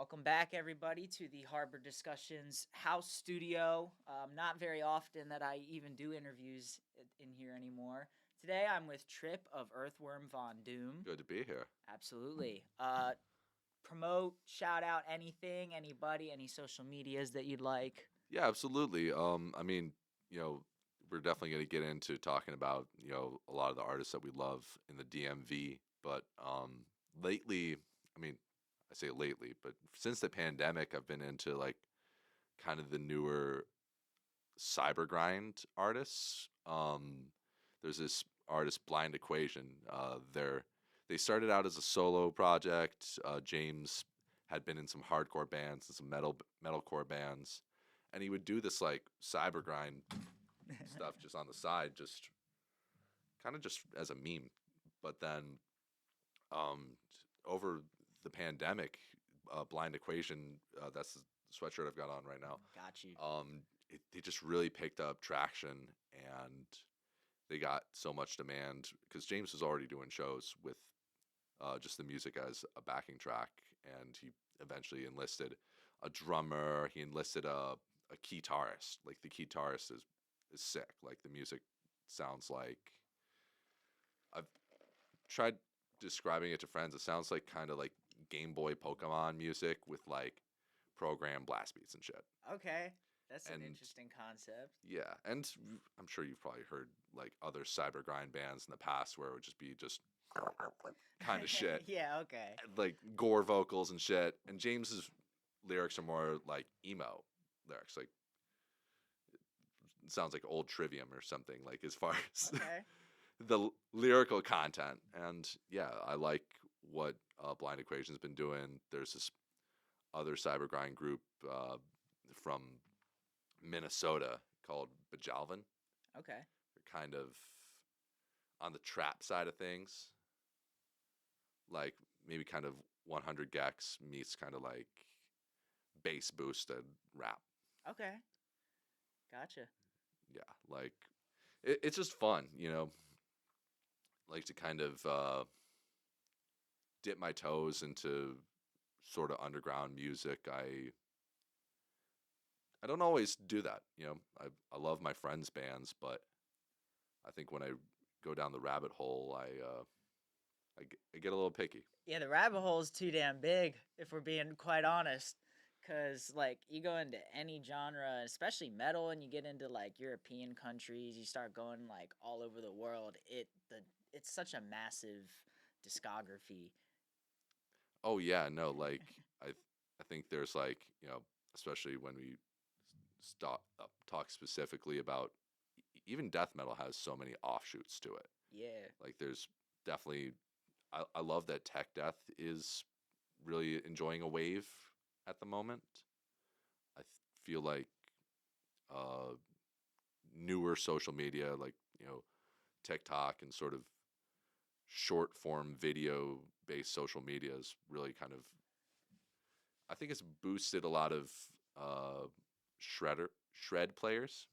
Welcome back, everybody, to the Harbor Discussions House Studio. Not very often that I even do interviews in here anymore. Today, I'm with Trip of Earthworm Von Doom. Good to be here. Absolutely. Promote, shout out anything, anybody, any social medias that you'd like. Yeah, absolutely. We're definitely going to get into talking about, a lot of the artists that we love in the DMV. But lately, I say lately, but since the pandemic, I've been into like kind of the newer cyber grind artists. There's this artist, Blind Equation. They started out as a solo project. James had been in some hardcore bands and some metalcore bands, and he would do this like cyber grind stuff just on the side, just kind of just as a meme. But then, over the pandemic, Blind Equation, that's the sweatshirt I've got on right now. Got you. They just really picked up traction, and they got so much demand because James was already doing shows with just the music as a backing track, and he eventually enlisted a drummer. He enlisted a guitarist. Like the guitarist is sick. Like the music sounds like, I've tried describing it to friends. It sounds like kind of like Game Boy Pokemon music with like program blast beats and shit. Okay. That's an And interesting concept. yeah, and I'm sure you've probably heard like other cyber grind bands in the past where it would just be just kind of shit, Yeah, okay. like gore vocals and shit. And James's lyrics are more like emo lyrics, like it sounds like old Trivium or something. Like as far as Okay. the lyrical content, and yeah, I like what Blind Equation's been doing. There's this other cyber grind group from Minnesota called Bajalvin. Okay. They're kind of on the trap side of things, like maybe kind of 100 gex meets kind of like bass boosted rap. Okay. Gotcha. Yeah, like it's just fun, like to kind of dip my toes into sort of underground music. I don't always do that, I love my friends' bands, but I think when I go down the rabbit hole, I get a little picky. Yeah, the rabbit hole is too damn big, if we're being quite honest. Cause like you go into any genre, especially metal, and you get into like European countries, you start going like all over the world. It's such a massive discography. Oh yeah, no, like I think there's like, especially when we stop talk specifically about even death metal has so many offshoots to it. Yeah. Like there's definitely I love that tech death is really enjoying a wave at the moment. I feel like uh newer social media like, TikTok and sort of short form video based social media is really kind of, I think it's boosted a lot of uh shred players,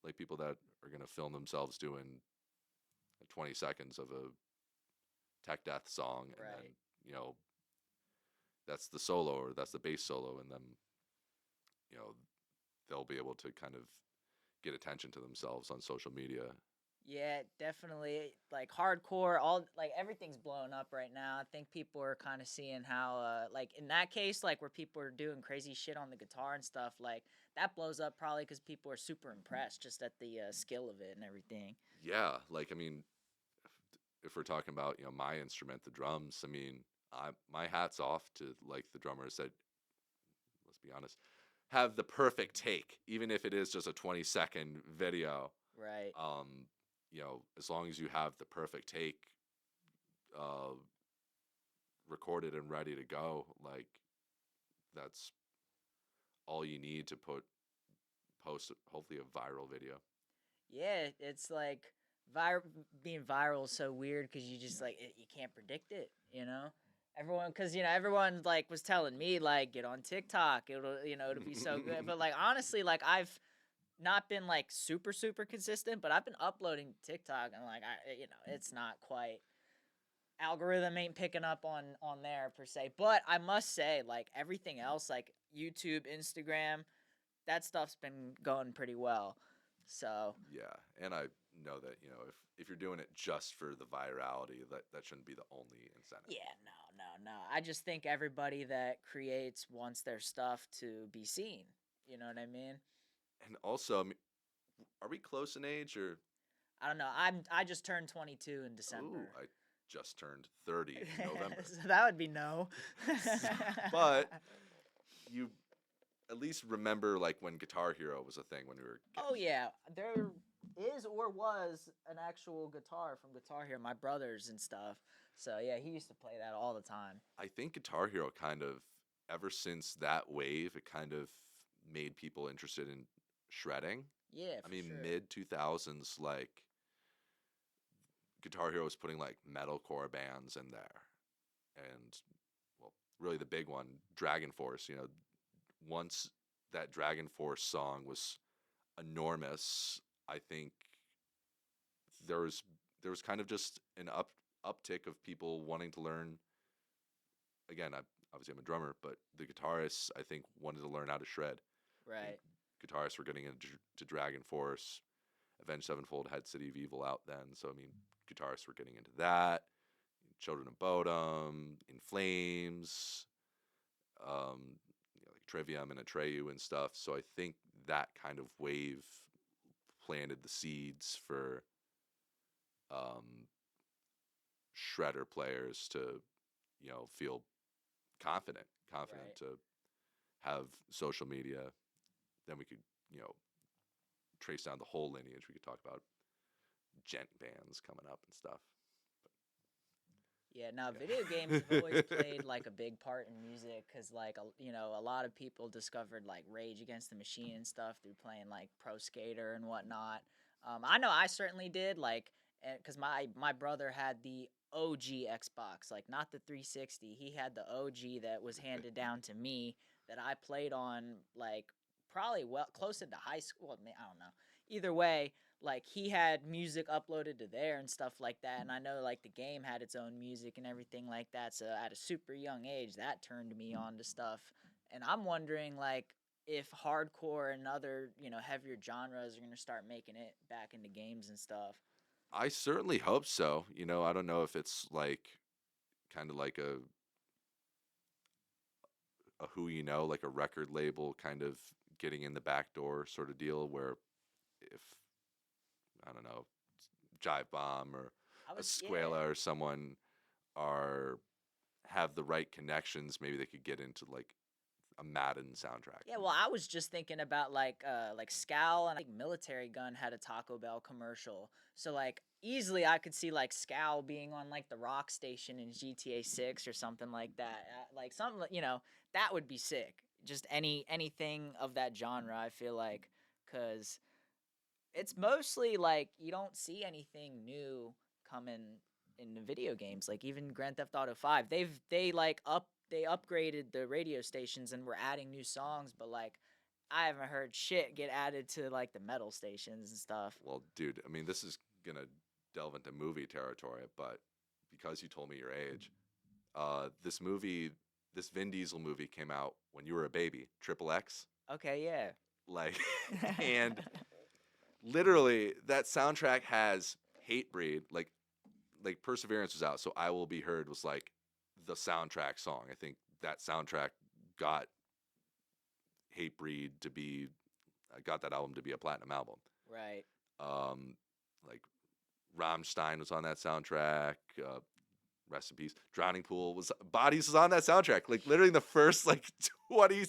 like people that are going to film themselves doing 20 seconds of a tech death song, and then Right. you know that's the solo or that's the bass solo, and then you know they'll be able to kind of get attention to themselves on social media. Yeah, definitely. Like hardcore, all like everything's blown up right now. I think people are kind of seeing how, like in that case, like where people are doing crazy shit on the guitar and stuff, like that blows up probably because people are super impressed just at the skill of it and everything. Yeah, like I mean, if we're talking about my instrument, the drums, I mean, my hat's off to like the drummers that, let's be honest, have the perfect take, even if it is just a 20-second video. Right. Um, as long as you have the perfect take uh, recorded and ready to go, like that's all you need to post hopefully a viral video. Yeah, it's like vir- being viral is so weird because you just like you can't predict it, you know. Everyone, because everyone like was telling me like get on TikTok, it'll be so good. But like honestly, like I've not been like super consistent, but I've been uploading to TikTok and like it's not quite algorithm ain't picking up on there per se. But I must say, like everything else, like YouTube, Instagram, that stuff's been going pretty well. So Yeah, and I know that if you're doing it just for the virality, that shouldn't be the only incentive. yeah, no. I just think everybody that creates wants their stuff to be seen. You know what I mean? And also, I mean, are we close in age or? I don't know. I just turned 22 in Ooh, December. I just turned 30 in November. So that would be no. But you at least remember like when Guitar Hero was a thing when we were Oh kids. yeah, there is or was an actual guitar from Guitar Hero, my brothers and stuff. So yeah, he used to play that all the time. I think Guitar Hero kind of, ever since that wave, it kind of made people interested in shredding. Yeah, I for mean, sure. mid 2000s, like Guitar Hero was putting like metalcore bands in there, and well, really the big one, Dragon Force. Once that Dragon Force song was enormous, I think there was there was kind of just an uptick of people wanting to learn. Again, obviously I'm a drummer, but the guitarists I think wanted to learn how to shred. I think Right. guitarists were getting into Dragon Force. Avenged Sevenfold had City of Evil out then, so I mean, guitarists were getting into that. Children of Bodom, In Flames, like Trivium and Atreyu and stuff. So I think that kind of wave planted the seeds for um, shredder players to, feel confident Right. to have social media. Then we could, you know, trace down the whole lineage. We could talk about gent bands coming up and stuff. Yeah, now video games have always Yeah. played like a big part in music because, like, a lot of people discovered like Rage Against the Machine and stuff through playing like Pro Skater and whatnot. I know I certainly did, like, because my brother had the OG Xbox, like not the 360. He had the OG that was handed down to me that I played on, like probably well close into high school. I don't know. Either way, like he had music uploaded to there and stuff like that, and I know like the game had its own music and everything like that, so at a super young age that turned me on to stuff. And I'm wondering like if hardcore and other heavier genres are going to start making it back into games and stuff. I certainly hope so. I don't know if it's like kind of like a who like a record label kind of getting in the back door sort of deal where if I don't know, Jive Bomb or I a was Yeah. Squela or someone are have the right connections, maybe they could get into like a Madden soundtrack. Yeah, well, I was just thinking about like Scal, and I think Military Gun had a Taco Bell commercial. So like easily I could see like Scal being on like the rock station in GTA 6 or something like that. Like something that would be sick. Just anything of that genre, I feel like, cuz it's mostly like you don't see anything new coming in the video games. Like even Grand Theft Auto 5, they upgraded the radio stations and we're adding new songs, but like I haven't heard shit get added to like the metal stations and stuff. Well, dude, I mean, this is gonna delve into movie territory, but because you told me your age, this Vin Diesel movie came out when you were a baby, Triple X, Okay, yeah. like, and literally that soundtrack has Hatebreed, like Perseverance was out, so I Will Be Heard was like the soundtrack song. I think that soundtrack got Hatebreed to be, got that album to be a platinum album. Right. Um, like Rammstein was on that soundtrack. Rest in peace. Drowning Pool was Bodies was on that soundtrack. Like literally the first like 20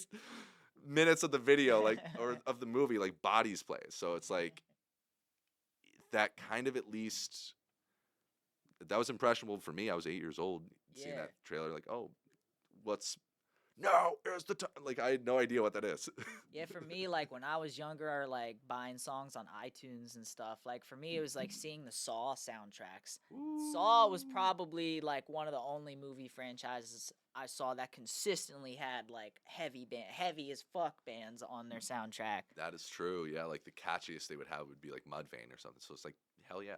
minutes of the video, like or of the movie, like Bodies plays. So it's like that kind of at least that was impressionable for me. I was 8 years old seeing Yeah. that trailer. Like, oh, what's now is the time. Like I had no idea what that is. Yeah, for me, like when I was younger, or like buying songs on iTunes and stuff, like for me, it was like seeing the Saw soundtracks. Saw was Ooh. probably like one of the only movie franchises I saw that consistently had like heavy as fuck bands on their soundtrack. That is true. Yeah, like the catchiest they would have would be like Mudvayne or something. So it's like hell yeah.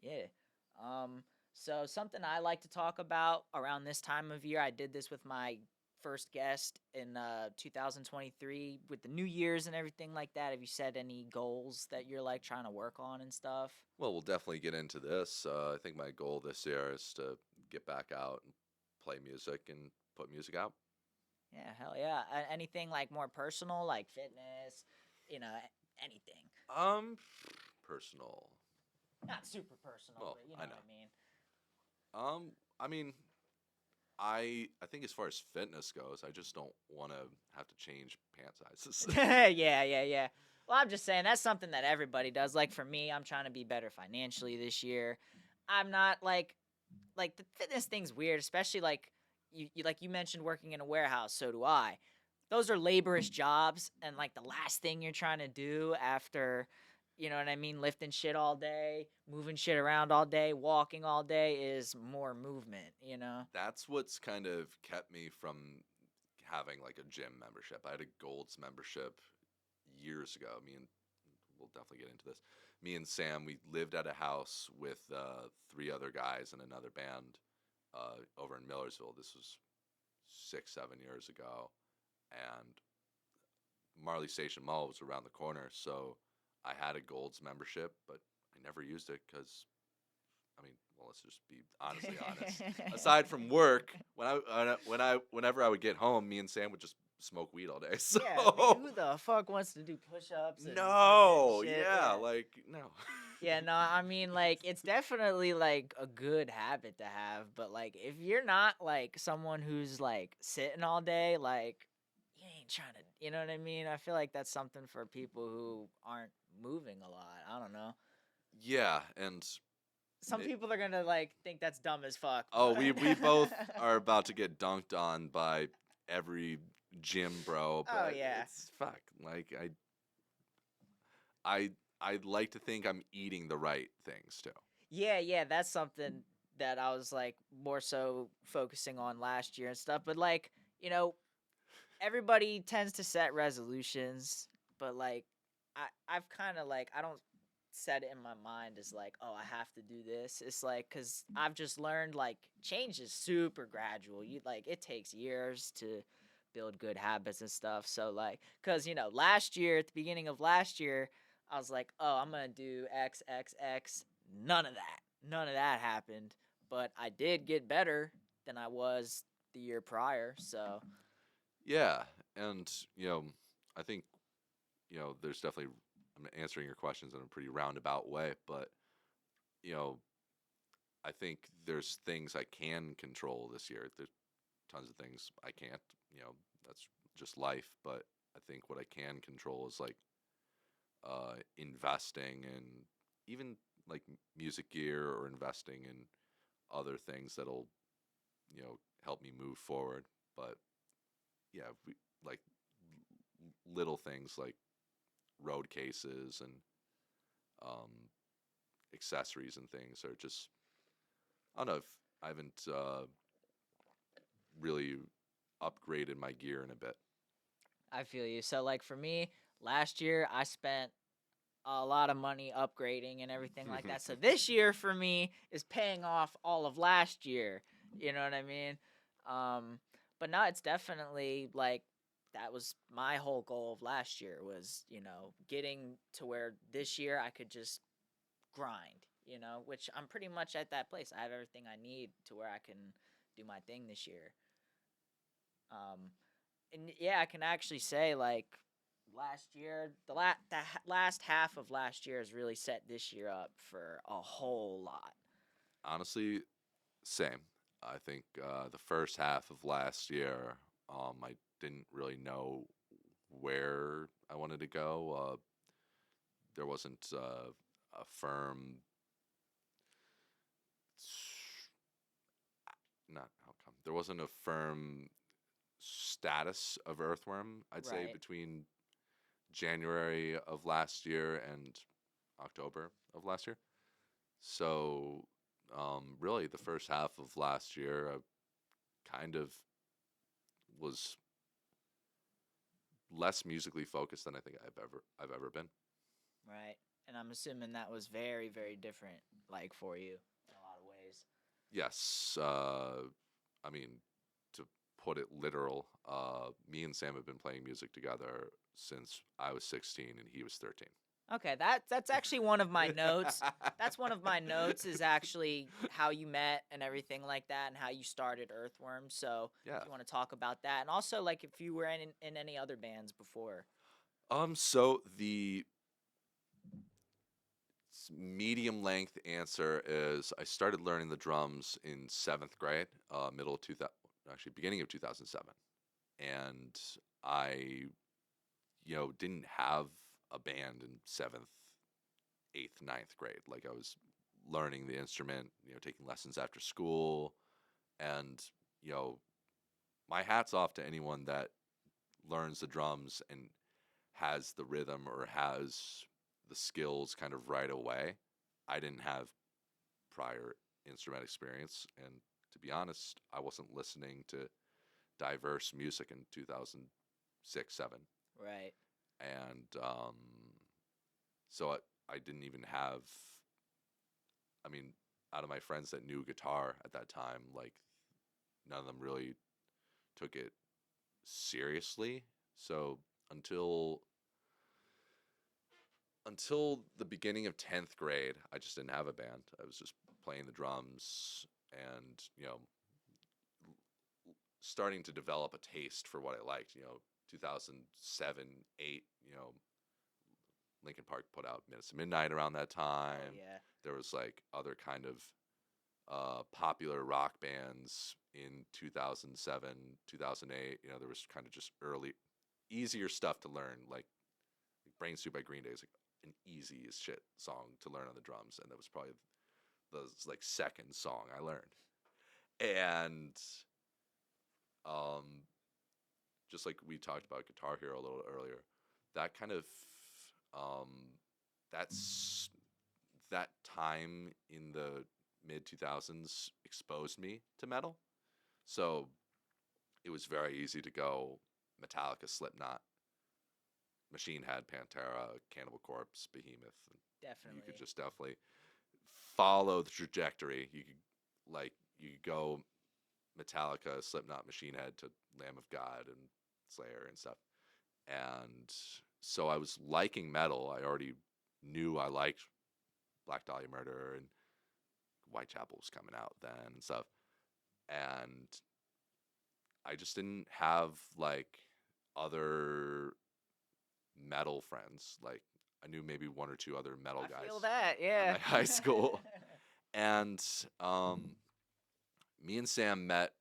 Yeah. Um, So something I like to talk about around this time of year, I did this with my first guest in 2023 with the New Year's and everything like that. Have you set any goals that you're like trying to work on and stuff? Well, we'll definitely get into this. I think my goal this year is to get back out and play music and put music out. Yeah, hell yeah. Anything like more personal, like fitness, anything. Um, Personal. Not super personal, Well, but you know I what I know. mean. I mean, I think as far as fitness goes, I just don't want to have to change pant sizes. Yeah, yeah, yeah. Well, I'm just saying that's something that everybody does. Like for me, I'm trying to be better financially this year. I'm not like the fitness thing's weird, especially like you like you mentioned working in a warehouse, so do I. Those are laborious jobs and like the last thing you're trying to do after, you know what I mean, lifting shit all day, moving shit around all day, walking all day is more movement, you know. That's what's kind of kept me from having like a gym membership. I had a Gold's membership years ago. We'll definitely get into this. Me and Sam, we lived at a house with three other guys in another band over in Millersville. This was 6, 7 years ago, and Marley Station Mall was around the corner. So I had a Gold's membership, but I never used it because well, let's just be honestly honest. Aside from work, whenever I would get home, me and Sam would just smoke weed all day. Yeah, I mean, So who the fuck wants to do push-ups and fucking no, shit? yeah, Yeah. like no. Yeah, no, I mean, like, it's definitely like a good habit to have, but like, if you're not like someone who's like sitting all day, like, you ain't trying to, you know what I mean? I feel like that's something for people who aren't moving a lot. I don't know. Yeah, and Some it, people are gonna like think that's dumb as fuck, oh, but we both are about to get dunked on by every gym bro, oh but yeah. it's fuck. Like I I'd like to think I'm eating the right things too. Yeah, yeah, that's something that I was like more so focusing on last year and stuff. But like, you know, everybody tends to set resolutions, but like I've kind of like I don't set it in my mind as like, oh, I have to do this. It's like cuz I've just learned like change is super gradual. You like it takes years to build good habits and stuff. So like cuz last year at the beginning of last year, I was like, "Oh, I'm going to do X X X." None of that. None of that happened, but I did get better than I was the year prior. So, Yeah, and I think there's definitely I'm answering your questions in a pretty roundabout way, but you know, I think there's things I can control this year. There's tons of things I can't. That's just life. But I think what I can control is like investing in even like music gear or investing in other things that'll help me move forward. But yeah, like little things like road cases and um, accessories and things are just I don't know if I haven't really upgraded my gear in a bit. I feel you. So like for me, last year I spent a lot of money upgrading and everything like that. So this year for me is paying off all of last year. You know what I mean? Um, but no, it's definitely like that was my whole goal of last year was, getting to where this year I could just grind, which I'm pretty much at that place. I have everything I need to where I can do my thing this year. Um, and yeah, I can actually say like last year, last half of last year has really set this year up for a whole lot. Honestly, same. I think the first half of last year, I didn't really know where I wanted to go. There wasn't a firm, not outcome. There wasn't a firm status of Earthworm. I'd say Right. between January of last year and October of last year. So, really, the first half of last year, I kind of was less musically focused than I think I've ever been. Right. And I'm assuming that was very, very different, like for you in a lot of ways. Yes. I mean, to put it literal, me and Sam have been playing music together since I was 16 and he was 13. Okay, that's actually one of my notes. That's one of my notes is actually how you met and everything like that, and how you started Earthworm. So Yeah. if you want to talk about that, and also like if you were in any other bands before. So the medium length answer is I started learning the drums in 7th grade, middle of 2000, actually beginning of 2007, and I, didn't have a band in 7th, 8th, 9th grade. Like I was learning the instrument, taking lessons after school, and you know, my hat's off to anyone that learns the drums and has the rhythm or has the skills kind of right away. I didn't have prior instrument experience, and to be honest, I wasn't listening to diverse music in 2006, 7, Right. and so I didn't even have. I mean, out of my friends that knew guitar at that time, like none of them really took it seriously. So until until the beginning of 10th grade, I just didn't have a band. I was just playing the drums and, starting to develop a taste for what I liked. 2007, 8, Linkin Park put out Minutes to Midnight around that Oh time. yeah. There was like other kind of popular rock bands in 2007, 2008. There was kind of just early, easier stuff to learn, like Brain Suit by Green Day is like an easy as shit song to learn on the drums, and that was probably the like second song I learned. And um, just like we talked about Guitar Hero a little earlier, that kind of um, that's that time in the mid 2000s exposed me to metal. So it was very easy to go Metallica, Slipknot, Machine Head, Pantera, Cannibal Corpse, Behemoth. And you could Definitely. just definitely follow the trajectory. You could go Metallica, Slipknot, Machine Head to Lamb of God and Slayer and stuff. And so I was liking metal. I already knew I liked Black Dahlia Murder, and Whitechapel was coming out then and stuff. And I just didn't have like other metal friends. Like I knew maybe one or two other metal I feel guys that. at Yeah. my high school, and me and Sam met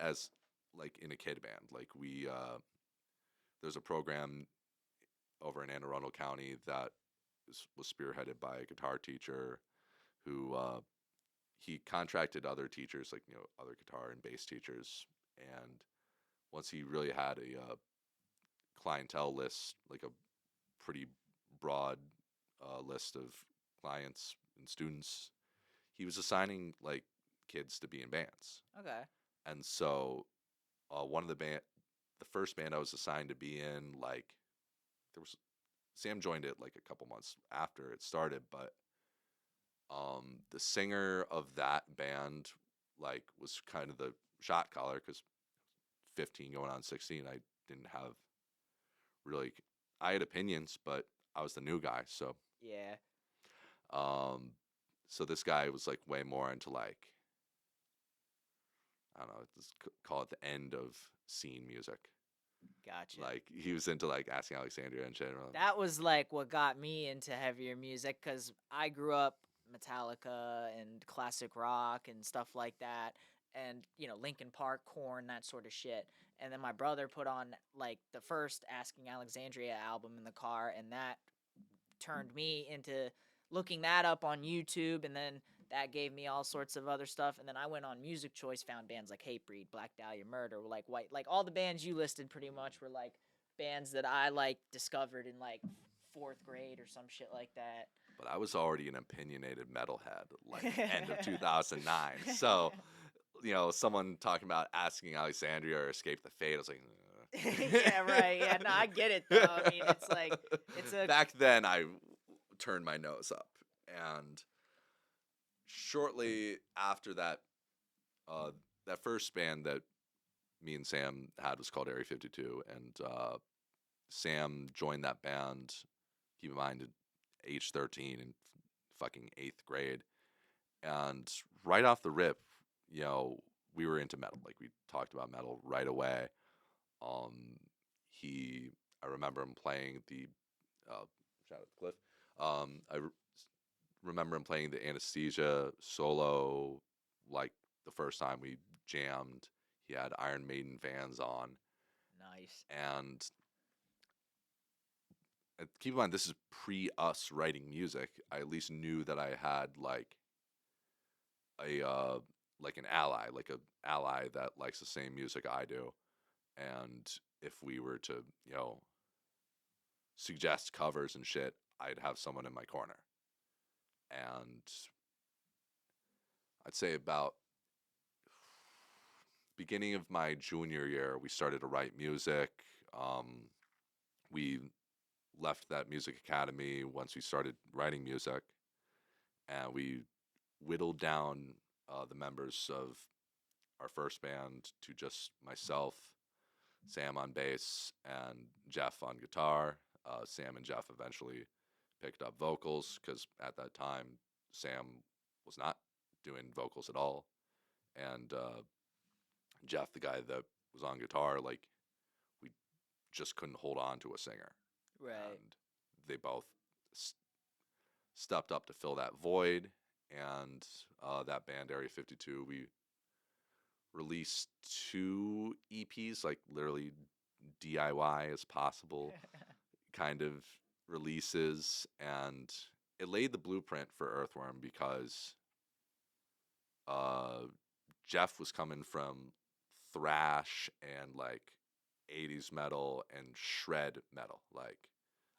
as like in a kid band. Like we there's a program over in Anne Arundel County that was spearheaded by a guitar teacher who he contracted other teachers, like other guitar and bass teachers, and once he really had a clientele list, like a pretty broad list of clients and students, he was assigning like kids to be in bands. Okay. And so one of the first band I was assigned to be in, like there was Sam joined it like a couple months after it started, but the singer of that band like was kind of the shot caller because 15 going on 16, I didn't have really. I had opinions, but I was the new guy, so Yeah. um, so this guy was like way more into like I don't know, let's call it the end of scene music. Gotcha. Like he was into like Asking Alexandria and shit. That was like what got me into heavier music because I grew up Metallica and classic rock and stuff like that, and Linkin Park, Korn, that sort of shit. And then my brother put on like the first Asking Alexandria album in the car, and that turned me into looking that up on YouTube, and then that gave me all sorts of other stuff. And then I went on Music Choice, found bands like Hatebreed, Black Dahlia Murder, like White, like all the bands you listed pretty much were like bands that I like discovered in like fourth grade or some shit like that. But I was already an opinionated metalhead, like end of 2009. So, someone talking about Asking Alexandria or Escape the Fate, I was like, Yeah, right. Yeah, no, I get it though. I mean, it's like it's a back then I turned my nose up, and shortly after that, uh, that first band that me and Sam had was called Area 52, and Sam joined that band. Keep in mind, at age 13 in fucking 8th grade, and right off the rip, you know, we were into metal. Like we talked about metal right away. Um, he, I remember him playing the shout out to Cliff. Remember him playing the Anesthesia solo like the first time we jammed. He had Iron Maiden Vans on, Nice. and keep in mind this is pre us writing music. I at least knew that I had a like an ally, like a ally that likes the same music I do, and if we were to suggest covers and shit, I'd have someone in my corner. And I'd say about beginning of my junior year, we started to write music. We left that music academy once we started writing music, and we whittled down the members of our first band to just myself, Sam on bass, and Jeff on guitar. Sam and Jeff eventually picked up vocals because at that time Sam was not doing vocals at all, and Jeff, the guy that was on guitar, like we just couldn't hold on to a singer, Right. and they both s- stepped up to fill that void. And that band Area 52, we released 2 EPs, like literally DIY as possible kind of releases, and it laid the blueprint for Earthworm because uh, Jeff was coming from thrash and like 80s metal and shred metal. Like,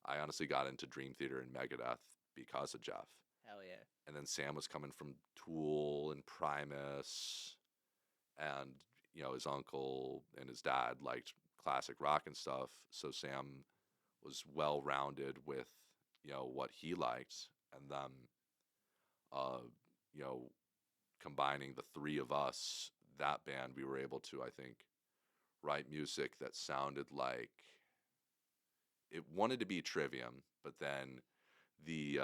I honestly got into Dream Theater and Megadeth because of Jeff. Hell yeah. And then Sam was coming from Tool and Primus, and his uncle and his dad liked classic rock and stuff. So Sam was well rounded with what he liked, and then uh, you know combining the three of us, that band, we were able to, I think, write music that sounded like it wanted to be Trivium, but then the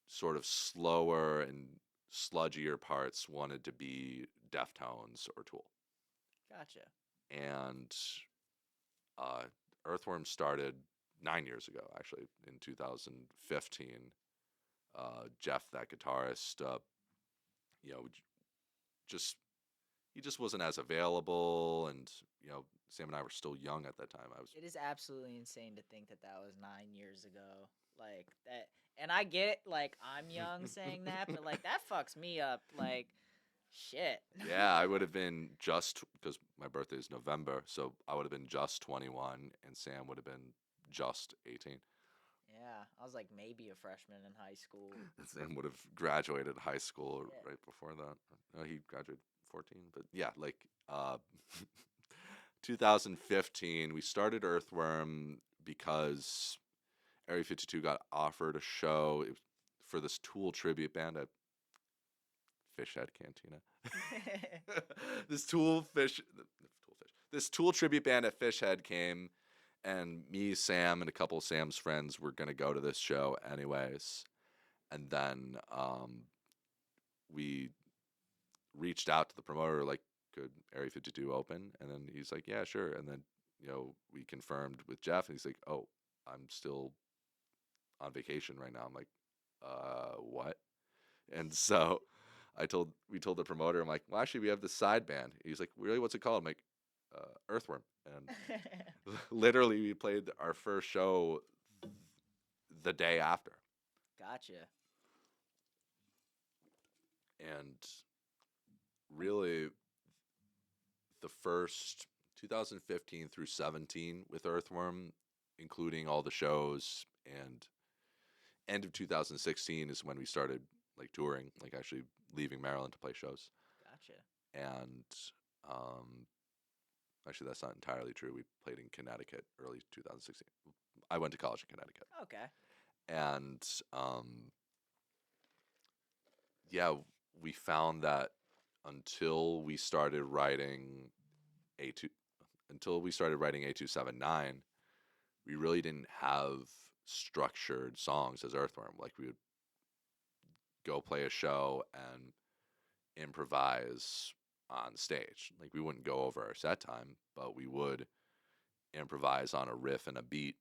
sort of slower and sludgier parts wanted to be Deftones or Tool. Gotcha. And uh, Earthworm started 9 years ago, actually, in 2015. Jeff, that guitarist, you know, just he just wasn't as available, and Sam and I were still young at that time. I was It is absolutely insane to think that that was 9 years ago. Like that, and I get it. Like I'm young saying that, but like that fucks me up. Like shit. yeah, I would have been just because my birthday is November, so I would have been just 21, and Sam would have been just 18. Yeah, I was like maybe a freshman in high school. Sam would have graduated high school Yeah. right before that. No, he graduated 14, but yeah, like 2015, we started Earthworm because Area 52 got offered a show for this Tool tribute band at Fishhead Cantina. this Tool tribute band at Fishhead came, and me, Sam, and a couple of Sam's friends were gonna go to this show anyways. And then we reached out to the promoter, like, could Area 52 open? And then he's like, yeah, sure. And then we confirmed with Jeff, and he's like, oh, I'm still on vacation right now. I'm like, what? And so we told the promoter, I'm like, well, actually, we have this side band. He's like, really, what's it called? I'm like, Earthworm. And literally, we played our first show the day after. Gotcha. And really, the first 2015 through 17 with Earthworm, including all the shows, and end of 2016 is when we started like touring, like actually leaving Maryland to play shows. Gotcha. And um, actually, that's not entirely true. We played in Connecticut early 2016. I went to college in Connecticut, Okay. and yeah, we found that until we started writing A2 until we started writing 8279, we really didn't have structured songs as Earthworm. Like we would go play a show and improvise on stage. Like we wouldn't go over our set time, but we would improvise on a riff and a beat.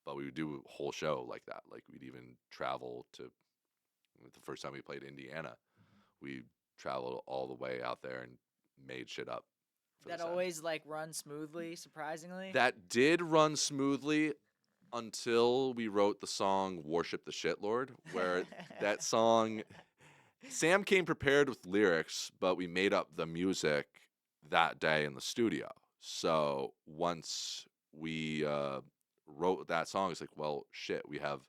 But we would do a whole show like that. Like we'd even travel to the first time we played Indiana, we traveled all the way out there and made shit up for the That set. always like runs smoothly, surprisingly. That did run smoothly until we wrote the song Worship the Shitlord, where that song, Sam came prepared with lyrics, but we made up the music that day in the studio. So once we wrote that song, it's like, well, shit, we have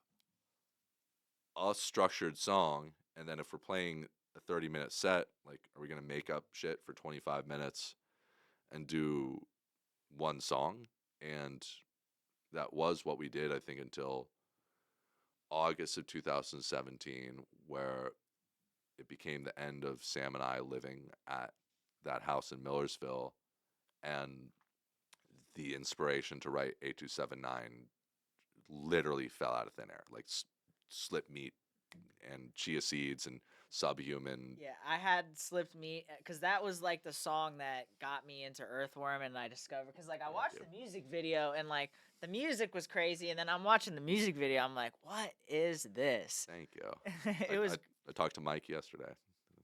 a structured song. And then if we're playing a 30-minute set, like, are we going to make up shit for 25 minutes and do one song? And that was what we did, I think, until August of 2017, where it became the end of Sam and I living at that house in Millersville, and the inspiration to write 8279 literally fell out of thin air, like slip meat and chia seeds and subhuman. Yeah, I had Slipped Meat because that was like the song that got me into Earthworm, and I discovered because like I Thank watched you. the music video and like the music was crazy, and then I'm watching the music video, I'm like, what is this? Thank you. It was I talked to Mike yesterday.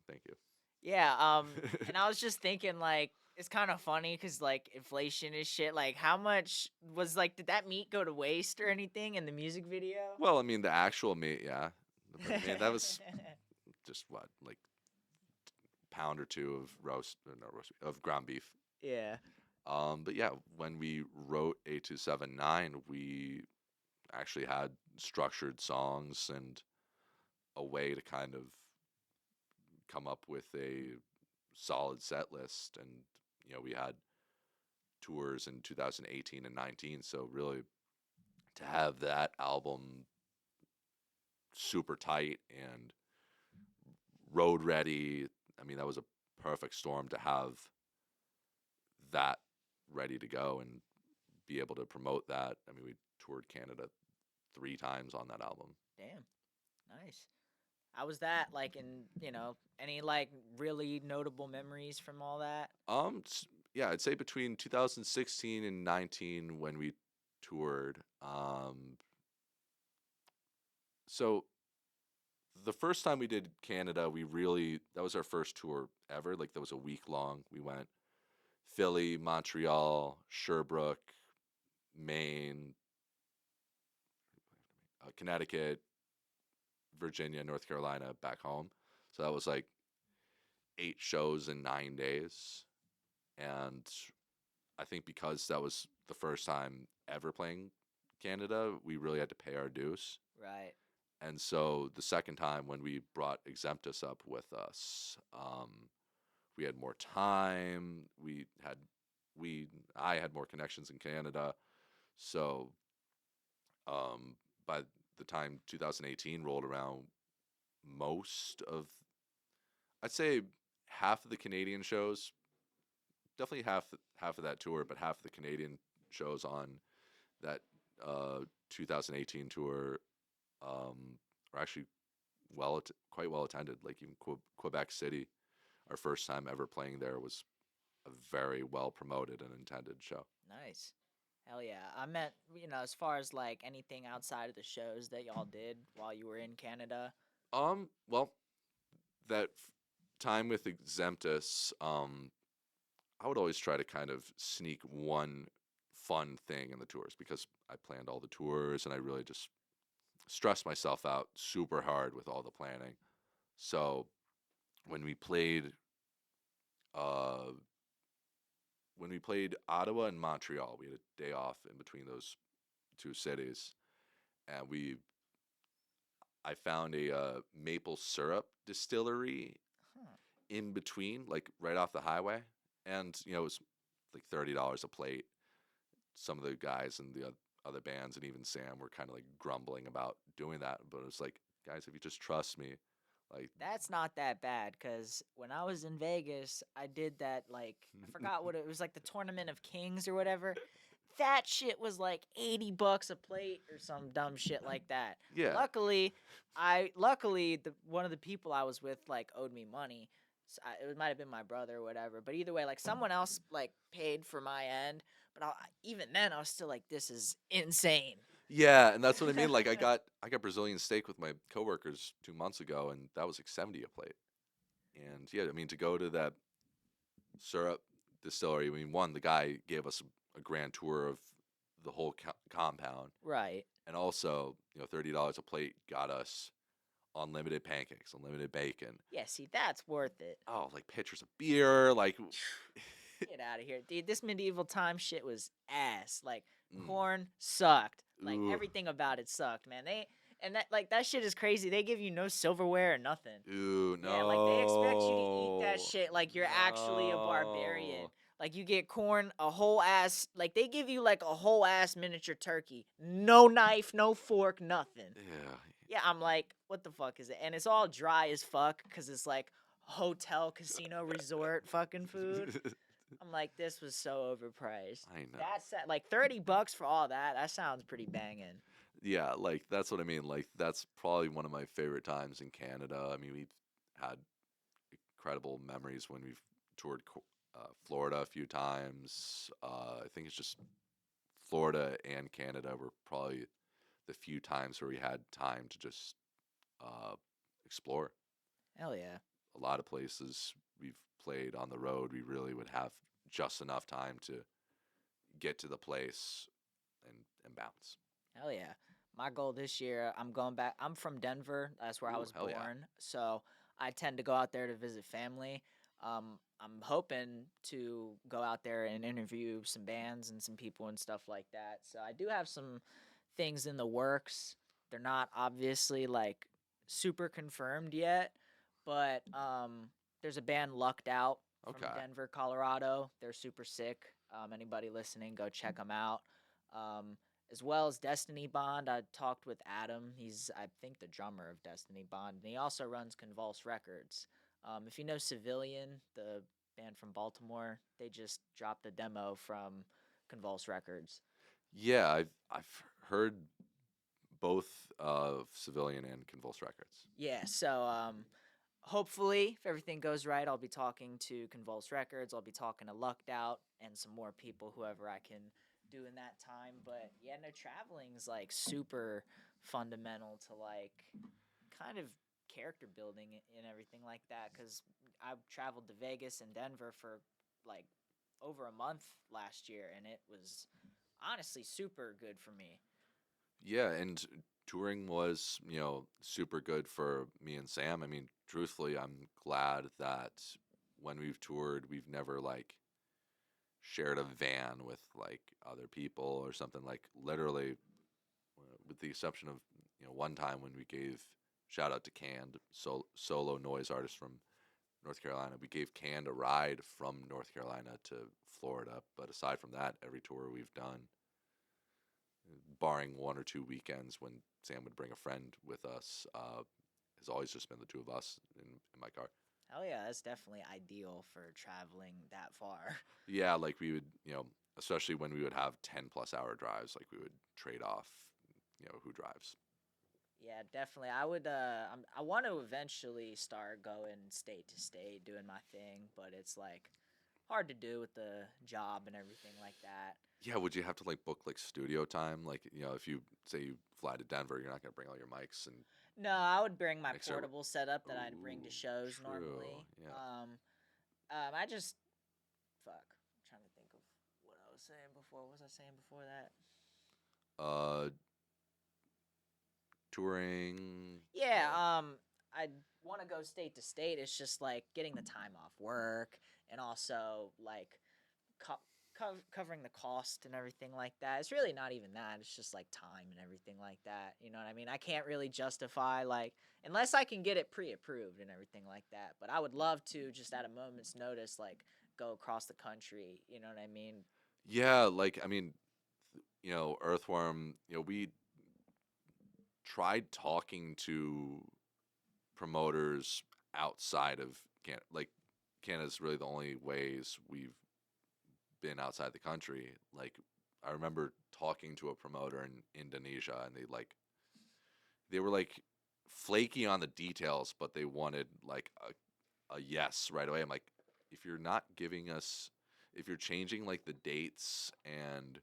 Thank you. yeah, and I was just thinking like it's kind of funny because like inflation is shit. Like how much was like did that meat go to waste or anything in the music video? Well, I mean, the actual meat, yeah. But I mean, that was just what, like pound or two of roast, no roast of ground beef. Yeah. But yeah, when we wrote 8279, we actually had structured songs and a way to kind of come up with a solid set list. And we had tours in 2018 and 19, so really to have that album super tight and road ready, I mean, that was a perfect storm to have that ready to go and be able to promote that. I mean, we toured Canada 3 times on that album. Damn. Nice. How was that like in, any like really notable memories from all that? Yeah, I'd say between 2016 and 19 when we toured. So the first time we did Canada, that was our first tour ever. Like that was a week long. We went Philly, Montreal, Sherbrooke, Maine, Connecticut, Virginia, North Carolina, back home. So that was like 8 shows in 9 days. And I think because that was the first time ever playing Canada, we really had to pay our dues. Right. And so the second time when we brought Exemptus up with us, we had more time. I had more connections in Canada. So by the time 2018 rolled around, I'd say half of the Canadian shows, definitely half of that tour, but half of the Canadian shows on that 2018 tour were actually quite well attended. Like even Quebec City, our first time ever playing there, was a very well promoted and attended show. Nice. Hell yeah. I meant, as far as like anything outside of the shows that y'all did while you were in Canada. Well, that time with Exemptus, I would always try to kind of sneak one fun thing in the tours because I planned all the tours and I really just stressed myself out super hard with all the planning. So when we played uh when we played Ottawa and Montreal, we had a day off in between those two cities, and I found a maple syrup distillery Huh. in between, like right off the highway, and it was like $30 a plate. Some of the guys in the other bands and even Sam were kind of like grumbling about doing that, but it was like, guys, if you just trust me, Like, That's not that bad because when I was in Vegas, I did that like I forgot what it was like the Tournament of Kings or whatever. That shit was like $80 a plate or some dumb shit like that. yeah, Luckily the one of the people I was with like owed me money. So it might have been my brother or whatever, but either way, like someone else like paid for my end. But even then, I was still like, this is insane. yeah, and that's what I mean. Like, I got Brazilian steak with my coworkers 2 months ago, and that was like 70 a plate. And yeah, I mean, to go to that syrup distillery, I mean, one, the guy gave us a grand tour of the whole compound, Right. and also, $30 a plate got us unlimited pancakes, unlimited bacon. Yeah, see, that's worth it. Oh, like pitchers of beer, like, Get out of here, dude. This medieval time shit was ass. Like mm, corn sucked. Like ooh, everything about it sucked, man. That shit is crazy. They give you no silverware or nothing. ooh, Yeah, like they expect you to eat that no, shit like you're actually a barbarian. no. Like you get corn, a whole ass. Like they give you like a whole ass miniature turkey. No knife, no fork, nothing. Yeah. Yeah, I'm like, what the fuck is it? And it's all dry as fuck because it's like hotel, casino, resort fucking food. I'm like, this was so overpriced. I know. That's like $30 for all that. That sounds pretty banging. Yeah, like that's what I mean. Like that's probably one of my favorite times in Canada. I mean, we've had incredible memories when we've toured Florida a few times. I think it's just Florida and Canada were probably the few times where we had time to just uh, explore. Hell yeah. A lot of places we've played on the road, we really would have just enough time to get to the place and bounce. Hell yeah. My goal this year, I'm going back. I'm from Denver. That's where I Ooh, was hell yeah. born. So I tend to go out there to visit family. I'm hoping to go out there and interview some bands and some people and stuff like that. So I do have some things in the works. They're not obviously like super confirmed yet, but there's a band Lucked Out from Okay. Denver, Colorado. They're super sick. Anybody listening, go check them out. Um, as well as Destiny Bond. I talked with Adam. He's, I think, the drummer of Destiny Bond, and he also runs Convulse Records. If you know Civilian, the band from Baltimore, they just dropped a demo from Convulse Records. Yeah, I've heard both of Civilian and Convulse Records. Yeah, so hopefully, if everything goes right, I'll be talking to Convulse Records. I'll be talking to Lucked Out and some more people, whoever I can do in that time. But yeah, no, traveling is like super fundamental to like kind of character building and everything like that. Because I traveled to Vegas and Denver for like over a month last year, and it was honestly super good for me. Yeah, and touring was, super good for me and Sam. I mean, truthfully, I'm glad that when we've toured, we've never like shared a van with like other people or something. Like literally, with the exception of one time when we gave shout out to Canned, solo noise artist from North Carolina. We gave Canned a ride from North Carolina to Florida, but aside from that, every tour we've done, barring 1 or 2 weekends when Sam would bring a friend with us, has always just been the two of us in my car. Hell yeah, that's definitely ideal for traveling that far. Yeah, like we would, especially when we would have 10 plus hour drives, like we would trade off, who drives. Yeah, definitely. I would. I want to eventually start going state to state, doing my thing, but it's like hard to do with the job and everything like that. Yeah, would you have to like book like studio time? Like, if you say you fly to Denver, you're not gonna bring all your mics and No, I would bring my mixer. portable setup that I'd bring to Ooh, shows true. normally. Yeah. I just fuck. I'm trying to think of what I was saying before. What was I saying before that? Uh, touring. Yeah, I want to go state to state. It's just like getting the time off work and also like covering the cost and everything like that. It's really not even that. It's just like time and everything like that. You know what I mean? I can't really justify like unless I can get it pre-approved and everything like that. But I would love to just at a moment's notice like go across the country. You know what I mean? Yeah, like I mean, Earthworm. We tried talking to promoters outside of Canada. Like Canada's really the only ways we've been outside the country. Like I remember talking to a promoter in Indonesia, and they were like flaky on the details, but they wanted like a yes right away. I'm like, if you're not giving us, if you're changing like the dates and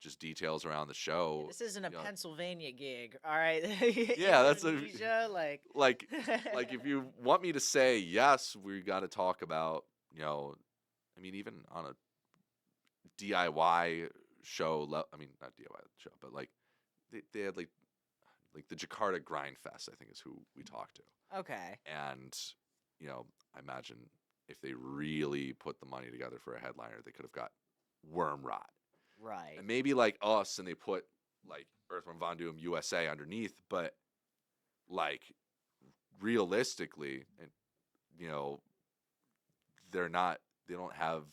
just details around the show, This isn't a you know, Pennsylvania gig, all right? yeah, that's Indonesia, like, like like if you want me to say yes, we got to talk about, you know, I mean, even on a DIY show, I mean, not DIY show, but like they had like the Jakarta Grind Fest, I think is who we talked to. okay, And, you know, I imagine if they really put the money together for a headliner, they could have got Worm Rot. right. And maybe like us, and they put like Earthworm Von Doom USA underneath, but like realistically, and you know, they don't have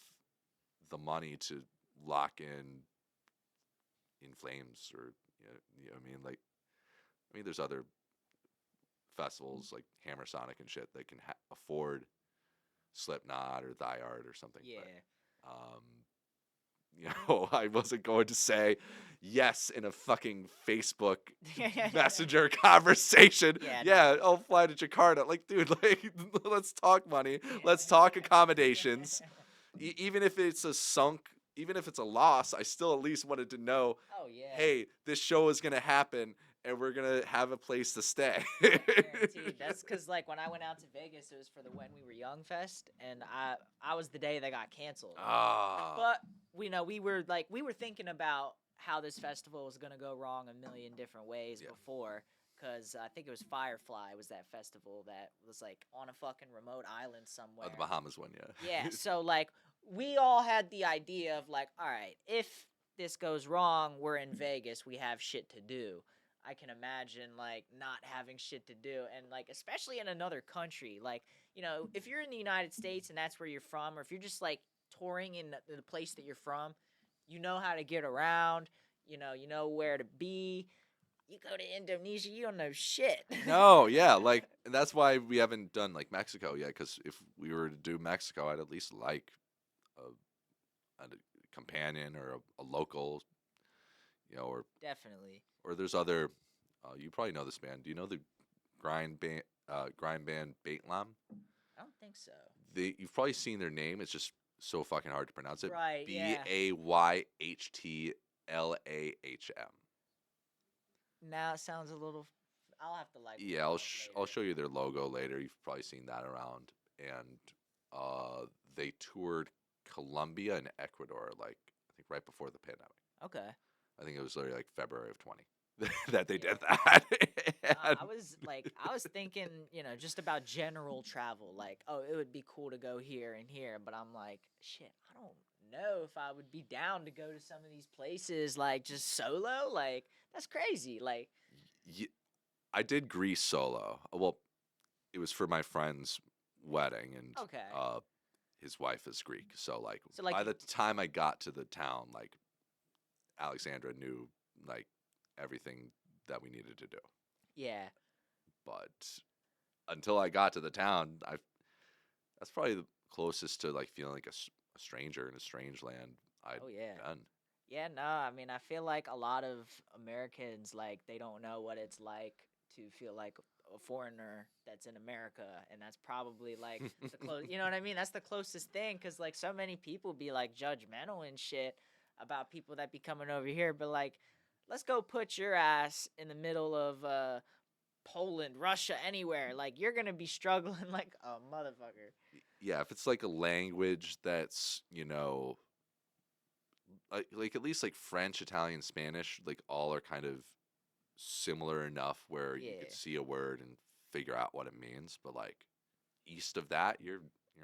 the money to lock in Flames or, you know what I mean? Like, I mean, there's other festivals like Hammer Sonic and shit that can afford Slipknot or Thy Art or something. Yeah. But, you know, I wasn't going to say yes in a fucking Facebook Messenger conversation. Yeah, Yeah, I'll fly to Jakarta. Like, dude, like, let's talk money. Let's talk accommodations. Even if it's a sunk, even if it's a loss, I still at least wanted to know, Oh yeah. hey, this show is going to happen and we're going to have a place to stay. Guaranteed. That's because like when I went out to Vegas, it was for the When We Were Young Fest, and I was the day they got canceled. Ah. But we were thinking about how this festival was gonna go wrong a million different ways before, because I think it was Firefly was that festival that was like on a fucking remote island somewhere. Oh, the Bahamas one, yeah. Yeah. So like we all had the idea of like, all right, if this goes wrong, we're in Vegas, we have shit to do. I can imagine like not having shit to do, and like especially in another country, like, you know, if you're in the United States and that's where you're from, or if you're just like touring in the place that you're from, you know how to get around, you know where to be. You go to Indonesia, you don't know shit. No, yeah, like that's why we haven't done like Mexico yet. Because if we were to do Mexico, I'd at least like a companion or a local, you know, Definitely. or there's other. You probably know this band. Do you know the grind band? Grind band Baitlam? I don't think so. You've probably seen their name. It's just so fucking hard to pronounce it. Right, yeah. Bayhtlahm. Now it sounds a little. I'll have to like. Yeah, I'll show you their logo later. You've probably seen that around. And they toured Colombia and Ecuador, like I think right before the pandemic. Okay. I think it was literally like February of 20 that they did that. I was thinking, just about general travel. Like, oh, it would be cool to go here and here, but I'm like, shit, I don't know if I would be down to go to some of these places, like just solo. Like, that's crazy. Like, I did Greece solo. Well, it was for my friend's wedding, and okay. his wife is Greek, so like by the time I got to the town, like Alexandra knew like everything that we needed to do. Yeah. But until I got to the town, that's probably the closest to like feeling like a stranger in a strange land I'd been. Yeah, no, I mean, I feel like a lot of Americans, like, they don't know what it's like to feel like a foreigner that's in America, and that's probably, like, you know what I mean? That's the closest thing, because, like, so many people be, like, judgmental and shit about people that be coming over here, but, like, let's go put your ass in the middle of, Poland, Russia, anywhere. Like, you're gonna be struggling like a motherfucker. Yeah, if it's, like, a language that's, like at least like French, Italian, Spanish, like all are kind of similar enough where you could see a word and figure out what it means. But like east of that, you're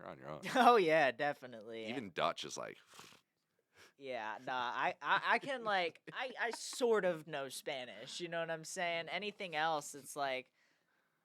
on your own. Oh yeah, definitely. Even Dutch is like. Yeah, nah, I can like I sort of know Spanish. You know what I'm saying? Anything else, it's like,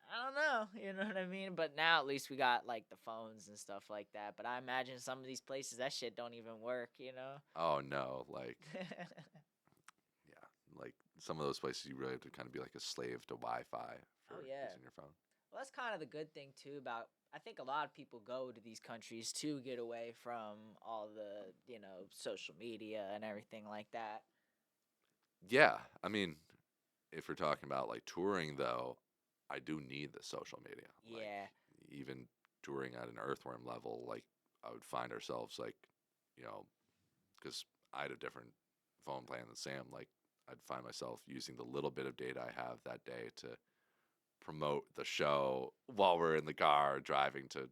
I don't know, you know what I mean? But now at least we got like the phones and stuff like that. But I imagine some of these places that shit don't even work, you know? Oh no, like yeah, like some of those places you really have to kind of be like a slave to Wi-Fi Oh for yeah. using your phone. Well, that's kind of the good thing too about. I think a lot of people go to these countries to get away from all the social media and everything like that. Yeah, I mean, if we're talking about like touring, though, I do need the social media. Like Yeah. even touring at an Earthworm level, like I would find ourselves like, you know, because I had a different phone plan than Sam. Like I'd find myself using the little bit of data I have that day to promote the show while we're in the car driving to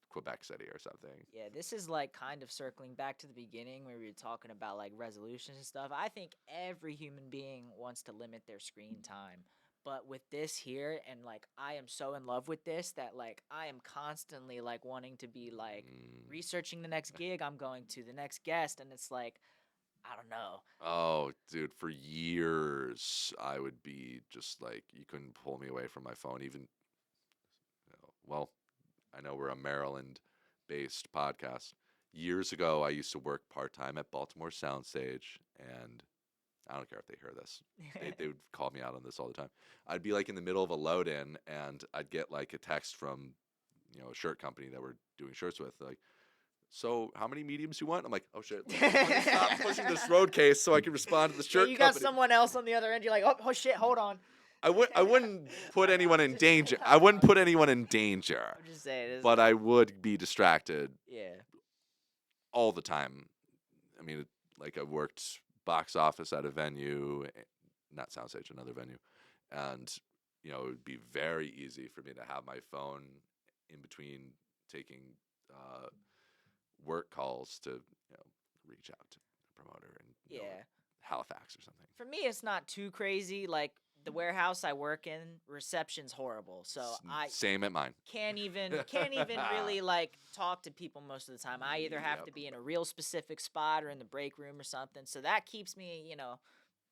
Quebec City or something. Yeah, this is like kind of circling back to the beginning where we were talking about like resolutions and stuff. I think every human being wants to limit their screen time. But with this here, and like I am so in love with this that like I am constantly like wanting to be like Mm. researching the next gig I'm going to, the next guest, and it's like I don't know. Oh, dude, for years I would be just like you couldn't pull me away from my phone. Even well, I know we're a Maryland-based podcast. Years ago, I used to work part-time at Baltimore Soundstage, and I don't care if they hear this. They would call me out on this all the time. I'd be like in the middle of a load-in, and I'd get like a text from a shirt company that we're doing shirts with, like, so how many mediums you want? I'm like, oh shit, let me stop pushing this road case so I can respond to the Yeah, shirt you got company. someone else on the other end. You're like, oh shit, hold on. I wouldn't put anyone in danger. I wouldn't put anyone in danger, I'm just saying. but I would be distracted Yeah. all the time. I mean, like I worked box office at a venue, not soundstage, another venue, and it would be very easy for me to have my phone in between taking work calls to reach out to a promoter in Yeah. Halifax or something. For me, it's not too crazy. Like the warehouse I work in, reception's horrible, so I Same at mine. can't even really like talk to people most of the time. I either have Yep. to be in a real specific spot or in the break room or something. So that keeps me,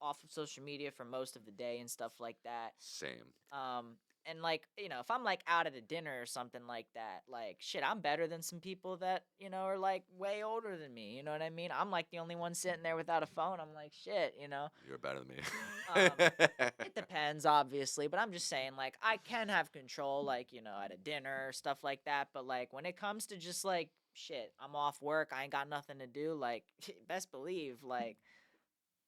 off of social media for most of the day and stuff like that. Same. And like, if I'm like out at a dinner or something like that, like shit, I'm better than some people that, are like way older than me. You know what I mean? I'm like the only one sitting there without a phone. I'm like, shit. You're better than me. It depends, obviously, but I'm just saying, like, I can have control, like, at a dinner or stuff like that. But like, when it comes to just like shit, I'm off work, I ain't got nothing to do. Like, best believe, like,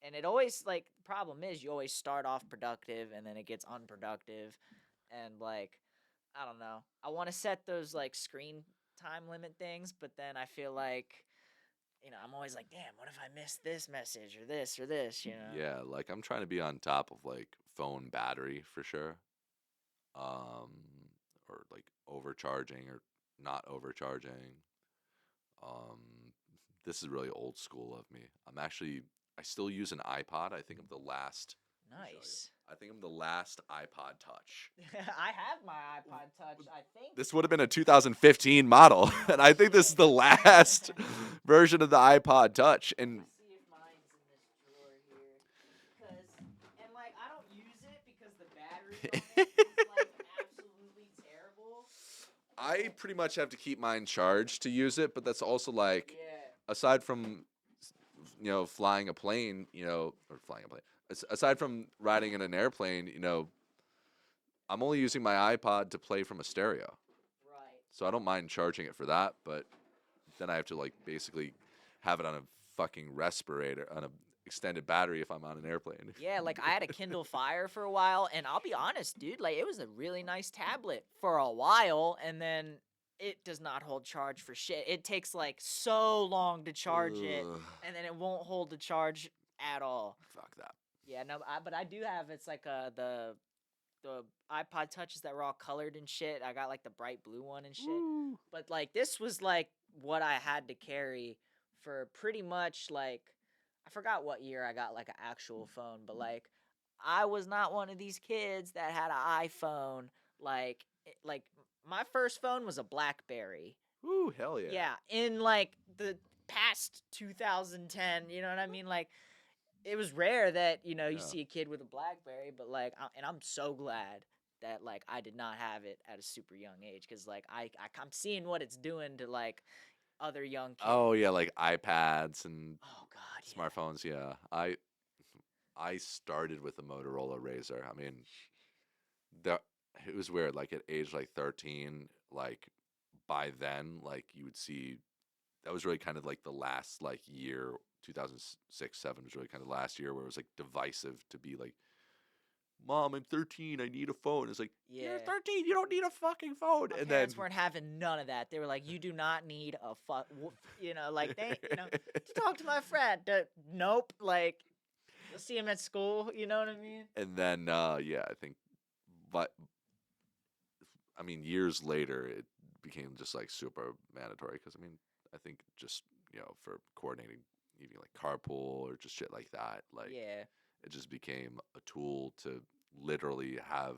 and it always like the problem is you always start off productive and then it gets unproductive, and like, I don't know. I want to set those like screen time limit things, but then I feel like. I'm always like, damn, what if I missed this message or this or this. Yeah, like I'm trying to be on top of like phone battery for sure. Um, or like overcharging or not overcharging. Um, this is really old school of me. I still use an iPod. I think I'm the last. Let me show you. Nice. I think I'm the last iPod Touch. I have my iPod Touch, I think. This would have been a 2015 model, and I think this is the last version of the iPod Touch. And Let's see if mine's in this drawer here. And like, I don't use it because the battery on it is like absolutely terrible. I pretty much have to keep mine charged to use it, but that's also like, Yeah. aside from flying a plane, or flying a plane. Aside from riding in an airplane, I'm only using my iPod to play from a stereo. Right. So I don't mind charging it for that, but then I have to like basically have it on a fucking respirator, on a extended battery if I'm on an airplane. Yeah, like I had a Kindle Fire for a while, and I'll be honest, dude, like it was a really nice tablet for a while, and then it does not hold charge for shit. It takes like so long to charge it, Ugh, and then it won't hold the charge at all. fuck that. Yeah, no, but I do have it's like the iPod Touches that were all colored and shit. I got like the bright blue one and shit. Woo. But like this was like what I had to carry for pretty much like I forgot what year I got like an actual phone, but like I was not one of these kids that had an iPhone. Like my first phone was a BlackBerry. Woo, hell yeah. Yeah, in like the past 2010, you know what I mean? Like it was rare that you Yeah. see a kid with a BlackBerry, but like, and I'm so glad that like I did not have it at a super young age because like I'm seeing what it's doing to like other young kids. Oh yeah, like iPads and Oh God, yeah. smartphones. Yeah, I started with a Motorola Razr. I mean, that it was weird. Like at age like 13, like by then, like you would see that was really kind of like the last like year, 2006, 7 was really kind of the last year where it was like divisive to be like, Mom, I'm 13, I need a phone. It's like, you're Yeah. 13, you don't need a fucking phone. My And then parents weren't having none of that. They were like, "You do not need a like to talk to my friend. Nope. Like, you'll see him at school. You know what I mean? and then yeah, I think but I mean years later it became just like super mandatory because I mean, I think just, for coordinating even like carpool or just shit like that, like Yeah. it just became a tool to literally have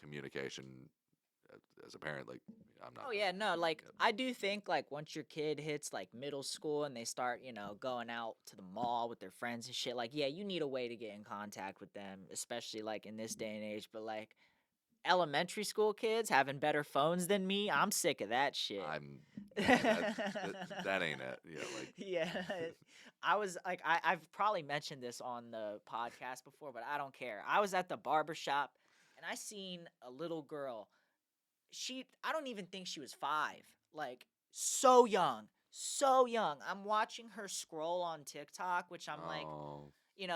communication as a parent. Like, I'm not. Oh yeah, no, like Yeah. I do think like once your kid hits like middle school and they start, going out to the mall with their friends and shit, like yeah, you need a way to get in contact with them, especially like in this day and age. But like elementary school kids having better phones than me, I'm sick of that shit. I'm yeah. That ain't it. Yeah, like Yeah. I was like I've probably mentioned this on the podcast before, but I don't care. I was at the barber shop and I seen a little girl. I don't even think she was 5. Like so young. So young. I'm watching her scroll on TikTok, which I'm like, oh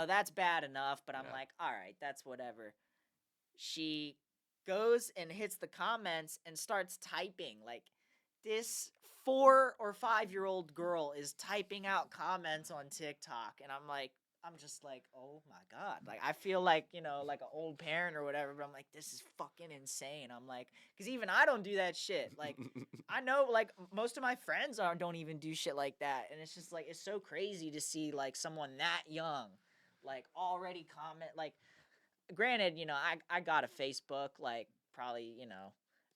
that's bad enough, but I'm yeah. like, all right, that's whatever. She goes and hits the comments and starts typing. Like this 4 or 5 year old girl is typing out comments on TikTok, and I'm just like, oh my god. Like I feel like like an old parent or whatever, but I'm like, this is fucking insane. I'm like, because even I don't do that shit. Like I know like most of my friends don't even do shit like that, and it's just like it's so crazy to see like someone that young, like already comment like granted, I got a Facebook, like probably,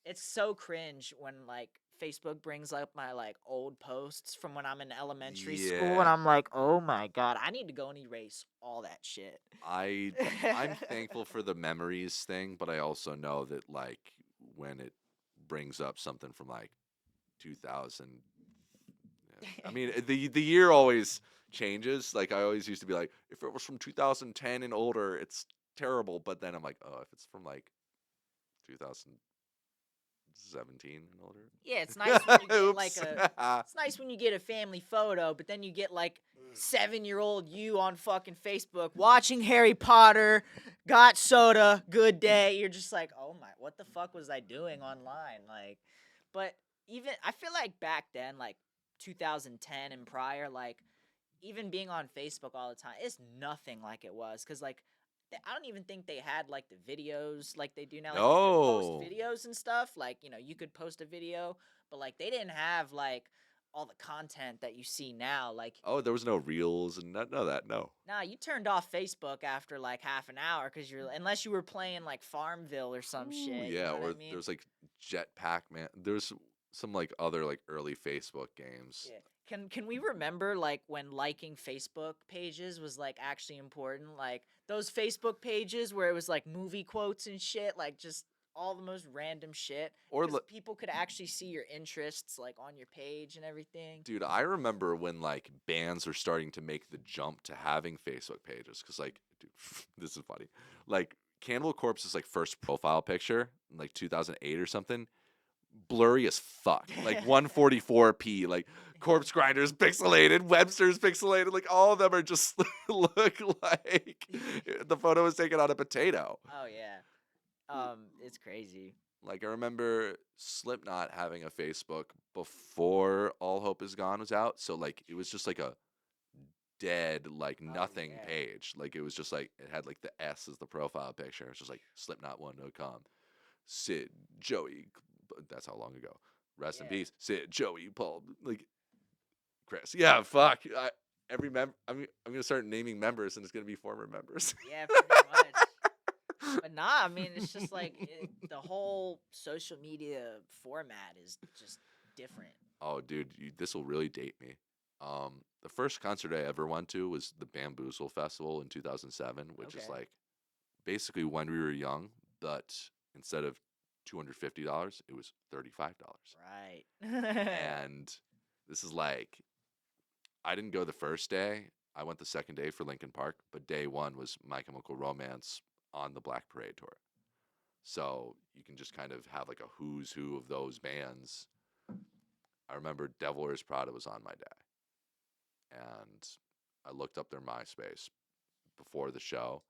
it's so cringe when like Facebook brings up my like old posts from when I'm in elementary school and Yeah. I'm like, "Oh my god, I need to go and erase all that shit." I I'm thankful for the memories thing, but I also know that like when it brings up something from like 2000, I mean the year always changes. Like I always used to be like, if it was from 2010 and older, it's terrible. But then I'm like, oh, if it's from like 2017 and older, Yeah, it's nice when you get like oops. it's nice when you get a family photo, but then you get like 7-year-old you on fucking Facebook watching Harry Potter, got soda, good day. You're just like, oh my, what the fuck was I doing online? Like, but even I feel like back then, like 2010 and prior, like even being on Facebook all the time, it's nothing like it was. Cause like I don't even think they had like the videos like they do now. Like you could post No. videos and stuff. Like you could post a video, but like they didn't have like all the content that you see now. Like Oh, there was no reels and none of that. No. nah, you turned off Facebook after like half an hour because you're unless you were playing like Farmville or some Ooh, shit. You yeah, know what I or mean? there's like Jetpack Man. There's some like other like early Facebook games. Yeah. Can we remember like when liking Facebook pages was like actually important? Like those Facebook pages where it was like movie quotes and shit, like just all the most random shit Or because people could actually see your interests like on your page and everything. dude, I remember when like bands are starting to make the jump to having Facebook pages because like, dude, this is funny. Like Cannibal Corpse's like first profile picture in like 2008 or something, blurry as fuck. Like 144p, like Corpse Grinders pixelated, Webster's pixelated, like all of them are just look like the photo was taken on a potato. Oh yeah. It's crazy. Like I remember Slipknot having a Facebook before All Hope Is Gone was out, so like it was just like a dead like Oh nothing yeah. page. Like it was just like it had like the S as the profile picture. It's just like slipknot1.com. Sid, Joey, that's how long ago. Rest in Yeah. peace. Sid, Joey, Paul, like Chris. Yeah, fuck. Every member. I'm gonna start naming members, and it's gonna be former members. Yeah, pretty much. But nah, I mean, it's just like the whole social media format is just different. Oh, dude, this will really date me. The first concert I ever went to was the Bamboozle Festival in 2007, which is Okay. like basically when we were young, but instead of $250, it was $35. Right. And this is like I didn't go the first day. I went the second day for Linkin Park, but day one was My Chemical Romance on the Black Parade tour. So you can just kind of have like a who's who of those bands. I remember Devil Wears Prada was on my day, and I looked up their MySpace before the show.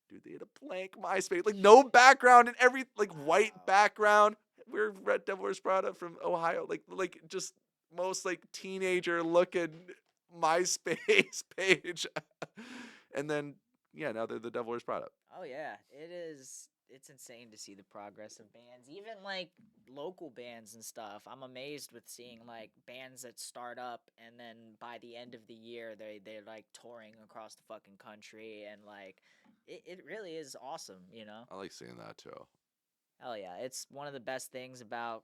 Dude, they had a blank MySpace, like no background and every like white Wow. background. We're Red Devil Wears Prada from Ohio, like just most like teenager looking MySpace page, and then yeah, now they're the Devil Wears Prada. Oh yeah, it is. It's insane to see the progress of bands, even like local bands and stuff. I'm amazed with seeing like bands that start up and then by the end of the year they're like touring across the fucking country and like it really is awesome, you know. I like seeing that too. Hell yeah, it's one of the best things about.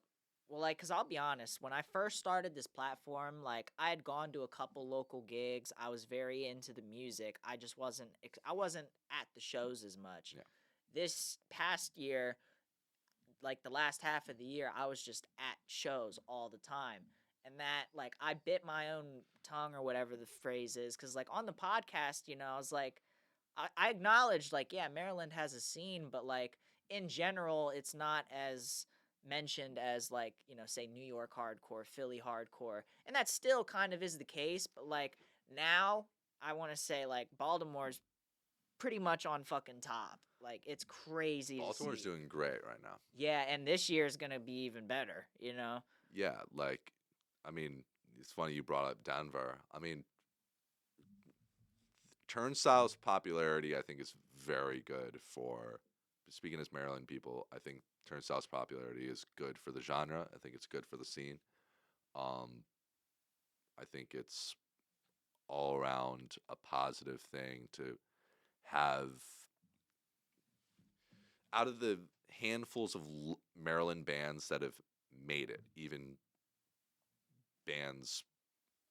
Well, like, cause I'll be honest, when I first started this platform, like, I had gone to a couple local gigs. I was very into the music. I just wasn't. I wasn't at the shows as much. Yeah. This past year, like the last half of the year, I was just at shows all the time. And that, like, I bit my own tongue or whatever the phrase is. Cause, like, on the podcast, you know, I was like, I acknowledged, like, yeah, Maryland has a scene, but, like, in general, it's not as mentioned as, like, you know, say New York hardcore, Philly hardcore. And that still kind of is the case. But, like, now I want to say, like, Baltimore's pretty much on fucking top. Like, it's crazy to Baltimore's see. doing great right now. Yeah, and this year is gonna be even better, you know? Yeah, like, I mean, it's funny you brought up Denver. I mean, Turnstile's popularity, I think, is very good for. Speaking as Maryland people, I think Turnstile's popularity is good for the genre. I think it's good for the scene. Um, I think it's all around a positive thing to have out of the handfuls of Maryland bands that have made it, even bands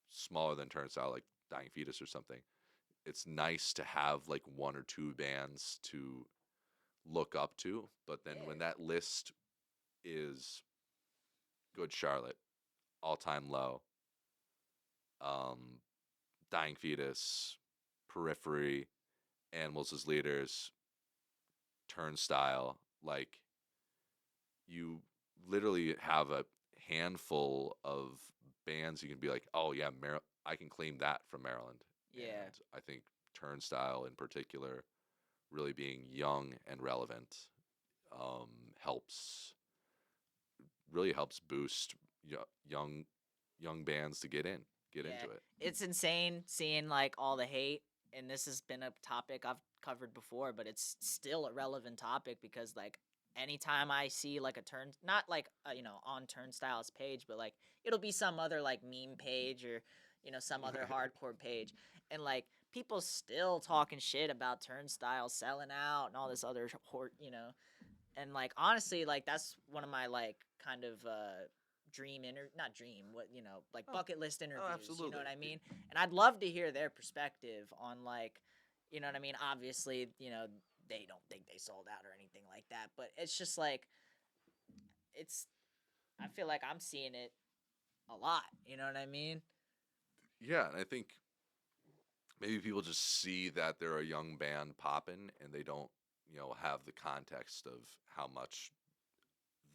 smaller than Turnstile, like Dying Fetus or something. It's nice to have like one or two bands to look up to, but then Yeah. when that list is Good Charlotte, All Time Low, um, Dying Fetus, Periphery, Animals as Leaders, Turnstile, like you literally have a handful of bands you can be like, oh yeah, I can claim that from Maryland. Yeah. And I think Turnstile in particular, really being young and relevant, um, helps really helps boost young young bands to get Yeah. into it. It's insane seeing like all the hate, and this has been a topic I've covered before, but it's still a relevant topic because like anytime I see like a turn, not like you know, on Turnstile's page, but like it'll be some other like meme page or you know some other hardcore page, and like people still talking shit about Turnstile selling out and all this other you know, and like honestly like that's one of my like kind of not dream, what, you know, like Oh, bucket list oh, interviews, you know absolutely. what I mean? And I'd love to hear their perspective on like, you know what I mean? Obviously, you know, they don't think they sold out or anything like that, but it's just like it's I feel like I'm seeing it a lot, you know what I mean? Yeah, and I think maybe people just see that they're a young band popping and they don't, have the context of how much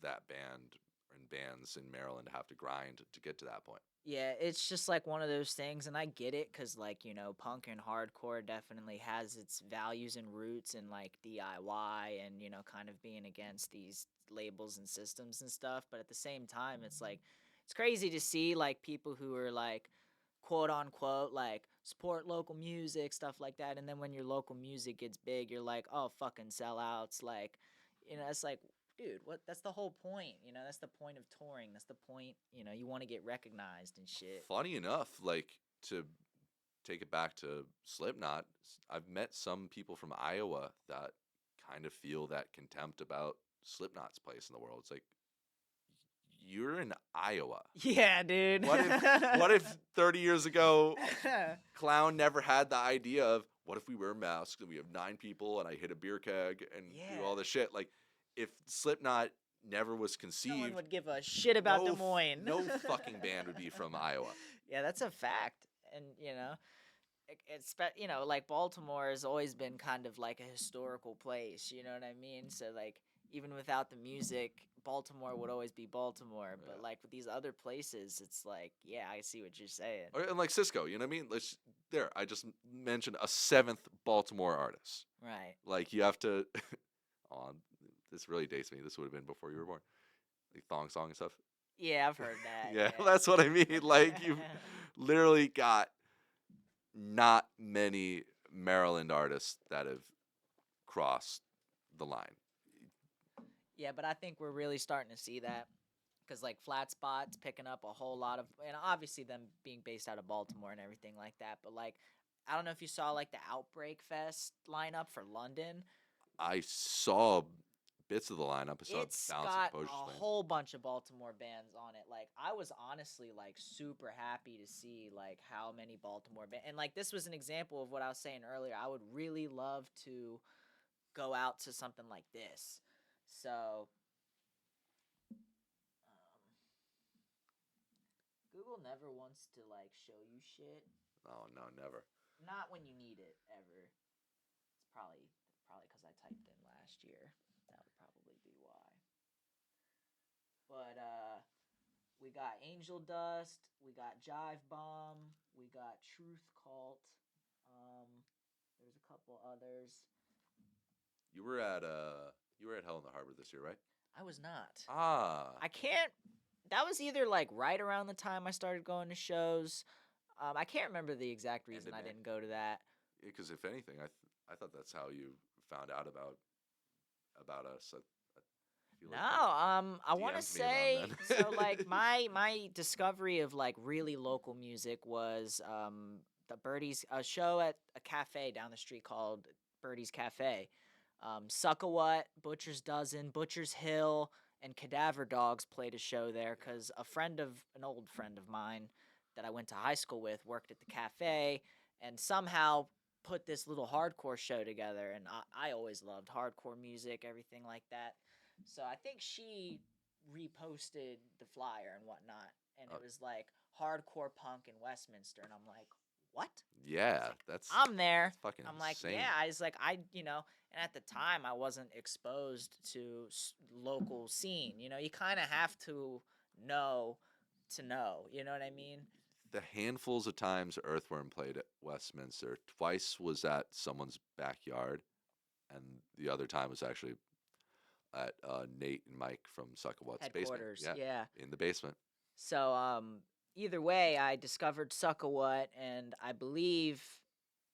that band and bands in Maryland have to grind to get to that point. Yeah, it's just like one of those things, and I get it because, like, you know, punk and hardcore definitely has its values and roots in like DIY and, you know, kind of being against these labels and systems and stuff. But at the same time, it's like, it's crazy to see like people who are like, quote unquote, like support local music, stuff like that. And then when your local music gets big, you're like, oh, fucking sellouts. Like, you know, it's like, dude, what? That's the whole point. You know, that's the point of touring. That's the point. You know, you want to get recognized and shit. Funny enough, like to take it back to Slipknot, I've met some people from Iowa that kind of feel that contempt about Slipknot's place in the world. It's like you're in Iowa. Yeah, dude. What if 30 years ago Clown never had the idea of what if we wear masks and we have 9 people and I hit a beer keg and do all Yeah. this shit? Like if Slipknot never was No one conceived, would give a shit about Des no Moines. no fucking band would be from Iowa. Yeah, that's a fact. And you know, it's you know, like Baltimore has always been kind of like a historical place. You know what I mean? So like, even without the music, Baltimore would always be Baltimore. But Yeah. like with these other places, it's like, yeah, I see what you're saying. And like Cisco, you know what I mean? I just mentioned a seventh Baltimore artist. Right. Like you have to. On this really dates me. This would have been before you were born. Like Thong Song and stuff. Yeah, I've heard that. Yeah, Yeah. that's what I mean. Like you've literally got not many Maryland artists that have crossed the line. Yeah, but I think we're really starting to see that because like Flat Spot's picking up a whole lot of, and obviously them being based out of Baltimore and everything like that. But like, I don't know if you saw like the Outbreak Fest lineup for London. I saw bits of the lineup. I saw It's Balance and got Composure a playing. whole bunch of Baltimore bands on it. Like I was honestly like super happy to see like how many Baltimore bands, and like this was an example of what I was saying earlier. I would really love to go out to something like this. So Google never wants to like show you shit. Oh no, never. Not when you need it ever. It's probably because I typed in last year. That would probably be why. But we got Angel Dust, we got Jive Bomb, we got Truth Cult. Um, there's a couple others. You were at Hell in the Harbor this year, right? I was not. Ah, I can't. That was either like right around the time I started going to shows. I can't remember the exact reason I didn't go to that. because if anything, I thought that's how you found out about us. I feel No, like you I want to DM'd me around say then. so. Like my discovery of like really local music was the Birdies a show at a cafe down the street called Birdies Cafe. Suckawut, Butcher's Dozen, Butcher's Hill, and Cadaver Dogs played a show there because an old friend of mine that I went to high school with worked at the cafe and somehow put this little hardcore show together. And I always loved hardcore music, everything like that. So I think she reposted the flyer and whatnot, and Uh, it was like hardcore punk in Westminster, and I'm like, what? yeah, Like, that's I'm there. fucking I'm like, insane. yeah. I was like, and at the time I wasn't exposed to local scene. You kind of have to know know. You know what I mean? The handfuls of times Earthworm played at Westminster, twice was at someone's backyard, and the other time was actually at Nate and Mike from Suckawat's basement. Headquarters. Yeah, Yeah. in the basement. So either way, I discovered Suckawut, and I believe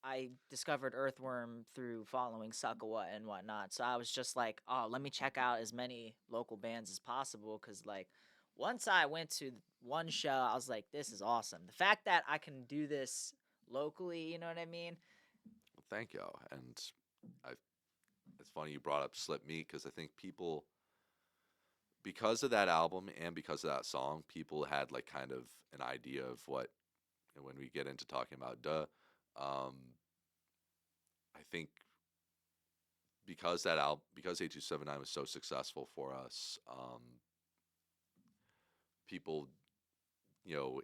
I discovered Earthworm through following Suckawut and whatnot. So I was just like, oh, let me check out as many local bands as possible. Because, like, once I went to one show, I was like, this is awesome. The fact that I can do this locally, you know what I mean? Well, thank you. And I, it's funny you brought up Slip Meat because I think people, because of that album and because of that song, people had like kind of an idea of what, and when we get into talking about um, I think because 8279 was so successful for us, people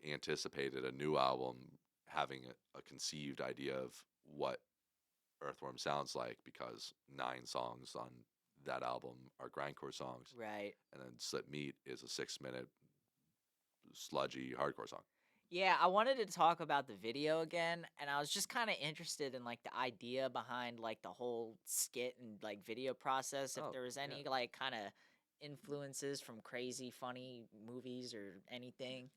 anticipated a new album having a conceived idea of what Earthworm sounds like because 9 songs on that album are grindcore songs, Right. and then Slip Meat is a 6-minute sludgy hardcore song. Yeah, I wanted to talk about the video again, and I was just kind of interested in like the idea behind like the whole skit and like video process. If Oh, there was yeah. any like kind of influences from crazy funny movies or anything.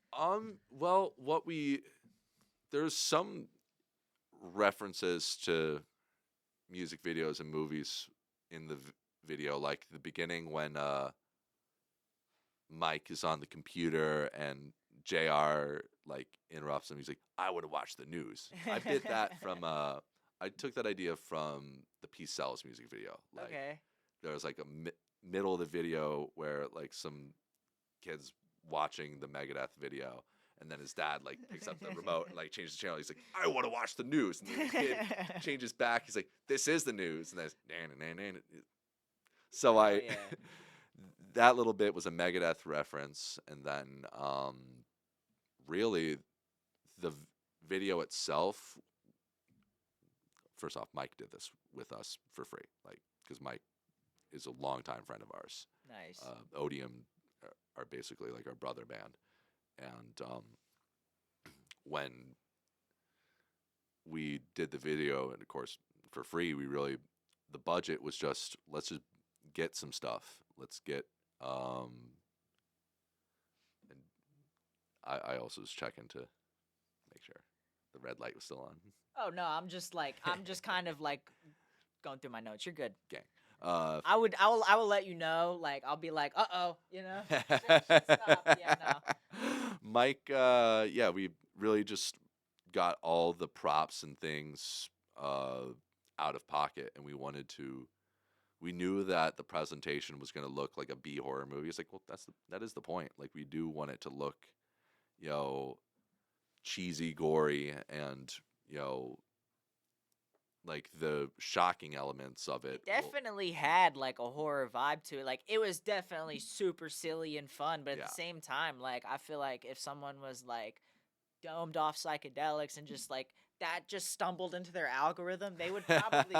Well, there's some references to music videos and movies in the video, like the beginning when Mike is on the computer and JR like interrupts him. He's like, "I would have watched the news." I bit that from I took that idea from the Peace Sells music video. Like Okay. there was like a middle of the video where like some kids watching the Megadeth video, and then his dad like picks up the remote and like changes the channel. He's like, "I want to watch the news," and then the kid changes back. He's like, "This is the news," and then so Oh I yeah. that little bit was a Megadeth reference, and then really the video itself. First off, Mike did this with us for free, like because Mike is a longtime friend of ours. Nice. Odium are basically like our brother band, and when we did the video, and of course for free, the budget was just let's just get some stuff. Let's get and I also was checking to make sure the red light was still on. Oh no, I'm just kind of like going through my notes. You're good. Gang. I will let you know. Like I'll be like, you know, shit stop. Yeah, no. Mike, yeah, we really just got all the props and things out of pocket, and we knew that the presentation was going to look like a B horror movie. It's like, well, that is the point. Like, we do want it to look, you know, cheesy, gory, and you know, like the shocking elements of it. Definitely had like a horror vibe to it. Like it was definitely super silly and fun, but at Yeah. the same time, like I feel like if someone was like domed off psychedelics and just like that just stumbled into their algorithm, they would probably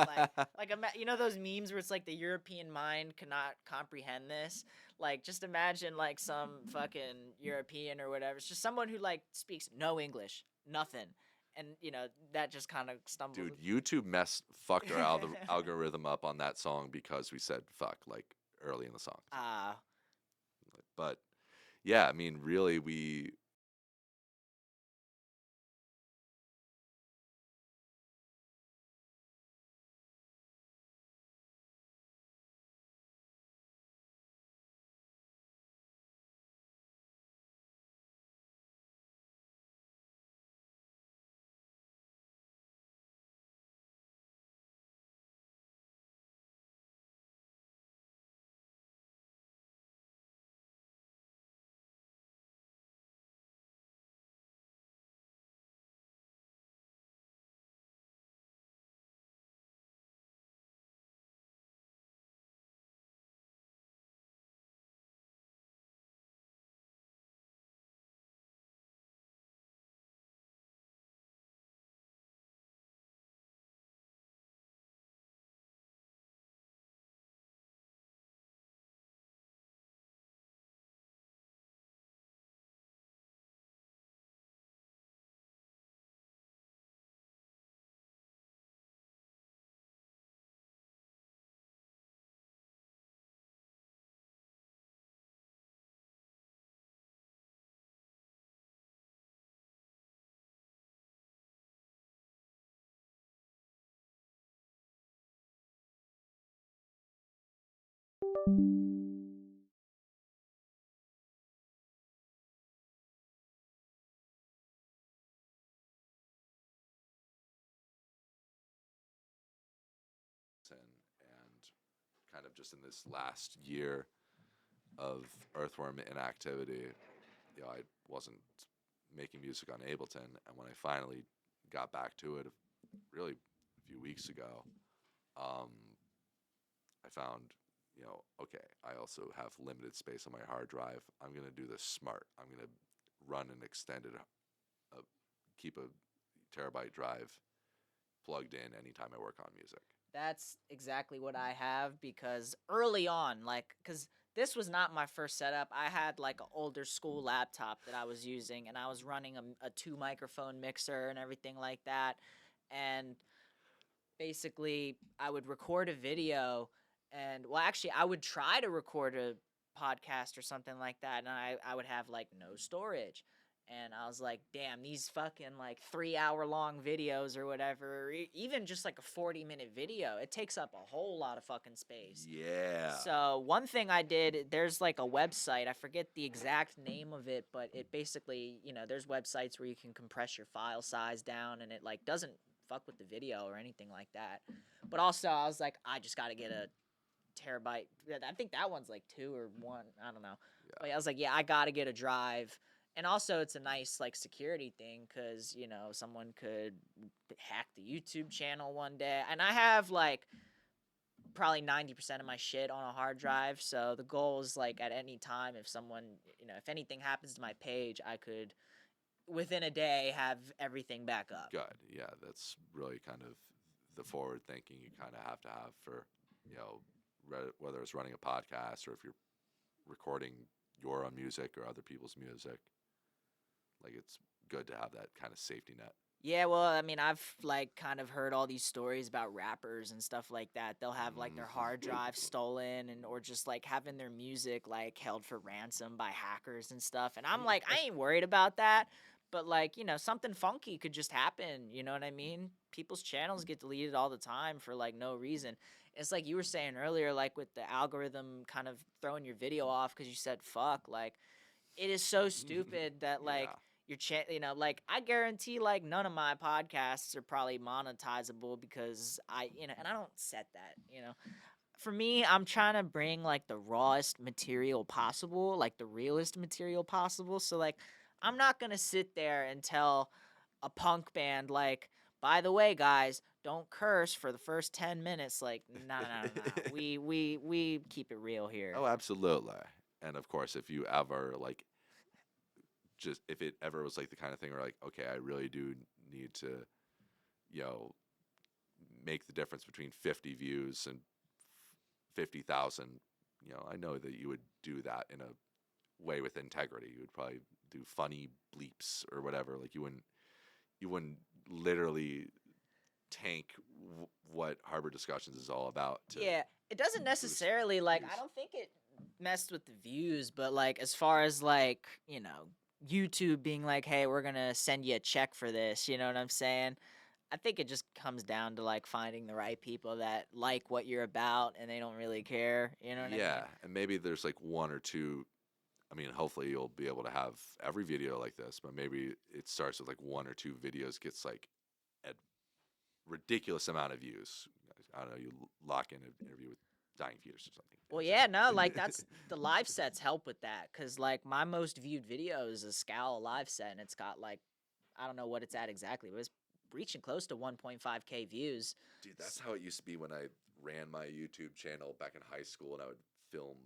you know those memes where it's like the European mind cannot comprehend this. Like just imagine like some fucking European or whatever. It's just someone who like speaks no English, nothing. And you know that just kind of stumbled. Dude, YouTube fucked our algorithm up on that song because we said fuck like early in the song. But yeah, I mean, really, we and kind of just in this last year of Earthworm inactivity, you know, I wasn't making music on Ableton, and when I finally got back to it, really a few weeks ago, um, I found, you know, okay, I also have limited space on my hard drive. I'm gonna do this smart. I'm gonna run an extended, keep a terabyte drive plugged in anytime I work on music. That's exactly what I have because early on, like, because this was not my first setup. I had like an older school laptop that I was using, and I was running a two microphone mixer and everything like that. And basically, I would record a video, and well, actually, I would try to record a podcast or something like that, and I would have like no storage. And I was like, damn, these fucking like 3 hour long videos or whatever, or even just like a 40-minute video, it takes up a whole lot of fucking space. Yeah. So, one thing I did, there's like a website, I forget the exact name of it, but it basically, you know, there's websites where you can compress your file size down and it like doesn't fuck with the video or anything like that. But also, I was like, I just got to get a terabyte. I think that one's like 2 or 1. I don't know. Yeah. But I was like, yeah, I got to get a drive. And also, it's a nice like security thing because you know someone could hack the YouTube channel one day. And I have like probably 90% of my shit on a hard drive. So the goal is like at any time, if someone, you know, if anything happens to my page, I could within a day have everything back up. Good. Yeah, that's really kind of the forward thinking you kind of have to have for, you know, whether it's running a podcast or if you're recording your own music or other people's music. Like it's good to have that kind of safety net. Yeah, well, I mean, I've like kind of heard all these stories about rappers and stuff like that. They'll have like their hard drive stolen and or just like having their music like held for ransom by hackers and stuff. And I'm like, I ain't worried about that. But like, something funky could just happen, you know what I mean? People's channels get deleted all the time for like no reason. It's like you were saying earlier, like with the algorithm kind of throwing your video off because you said fuck, like it is so stupid that like Yeah. like I guarantee like none of my podcasts are probably monetizable because and I don't set that. For me, I'm trying to bring like the rawest material possible, like the realest material possible. So like I'm not going to sit there and tell a punk band like, by the way, guys, don't curse for the first 10 minutes. Like, no, no, no, no, no. We keep it real here. Oh, absolutely. And of course, if you ever like, just if it ever was like the kind of thing where like, okay, I really do need to, you know, make the difference between 50 views and 50,000, I know that you would do that in a way with integrity. You would probably do funny bleeps or whatever. Like you wouldn't literally tank what Harbor Discussions is all about. Yeah, it doesn't boost necessarily like I views. don't think it messed with the views, but like as far as like, YouTube being like, "Hey, we're going to send you a check for this." You know what I'm saying? I think it just comes down to like finding the right people that like what you're about and they don't really care, you know what I Yeah, mean? and maybe there's like one or two. I mean, hopefully you'll be able to have every video like this, but maybe it starts with like one or two videos gets like a ridiculous amount of views. I don't know. You lock in an interview with dying fetus or something. Well, yeah, no, like that's the live sets help with that cuz like my most viewed video is a Scowl live set and it's got like I don't know what it's at exactly, but it's reaching close to 1.5k views. Dude, that's how it used to be when I ran my YouTube channel back in high school, and I would film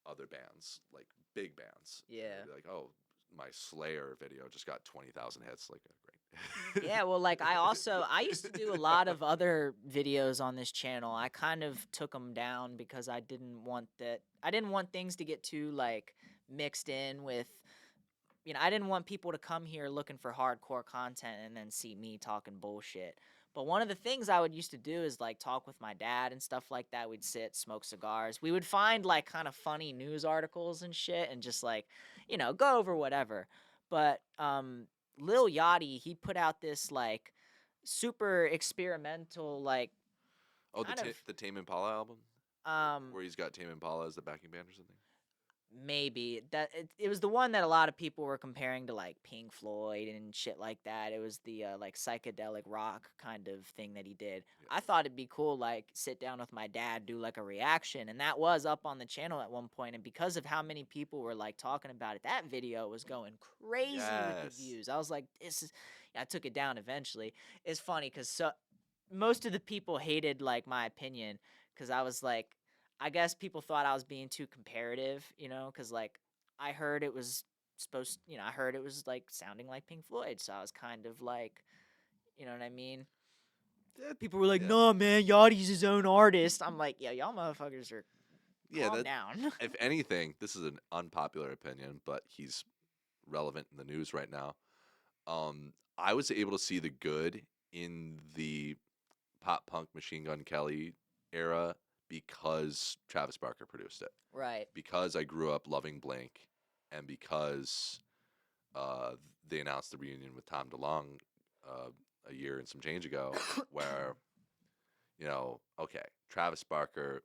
other bands, like big bands. Yeah. I'd be like, oh, my Slayer video just got 20,000 hits. Like, great. Yeah, well, like I used to do a lot of other videos on this channel. I kind of took them down because I didn't want things to get too like mixed in with I didn't want people to come here looking for hardcore content and then see me talking bullshit. But one of the things I would used to do is like talk with my dad and stuff like that. We'd sit, smoke cigars. We would find like kind of funny news articles and shit and just like, go over whatever. But Lil Yachty, he put out this like super experimental like Oh, kind of the Tame Impala album, um where he's got Tame Impala as the backing band or something. maybe that it was the one that a lot of people were comparing to like Pink Floyd and shit like that. It was the like psychedelic rock kind of thing that he did. Yeah. I thought it'd be cool, like sit down with my dad, do like a reaction, and that was up on the channel at one point. And because of how many people were like talking about it, that video was going crazy with the Yes. views. I was like, this is. I took it down eventually. It's funny because most of the people hated like my opinion because I was like I guess people thought I was being too comparative, because like I heard it was I heard it was like sounding like Pink Floyd, so I was kind of like, you know what I mean? People were like, Yeah. "No, man, Yachty's his own artist." I'm like, "Yeah, y'all motherfuckers are Yeah, calm that down." if anything, this is an unpopular opinion, but he's relevant in the news right now. I was able to see the good in the pop punk Machine Gun Kelly era because Travis Barker produced it. Right. Because I grew up loving Blink, and because uh, they announced the reunion with Tom DeLonge a year and some change ago, where okay, Travis Barker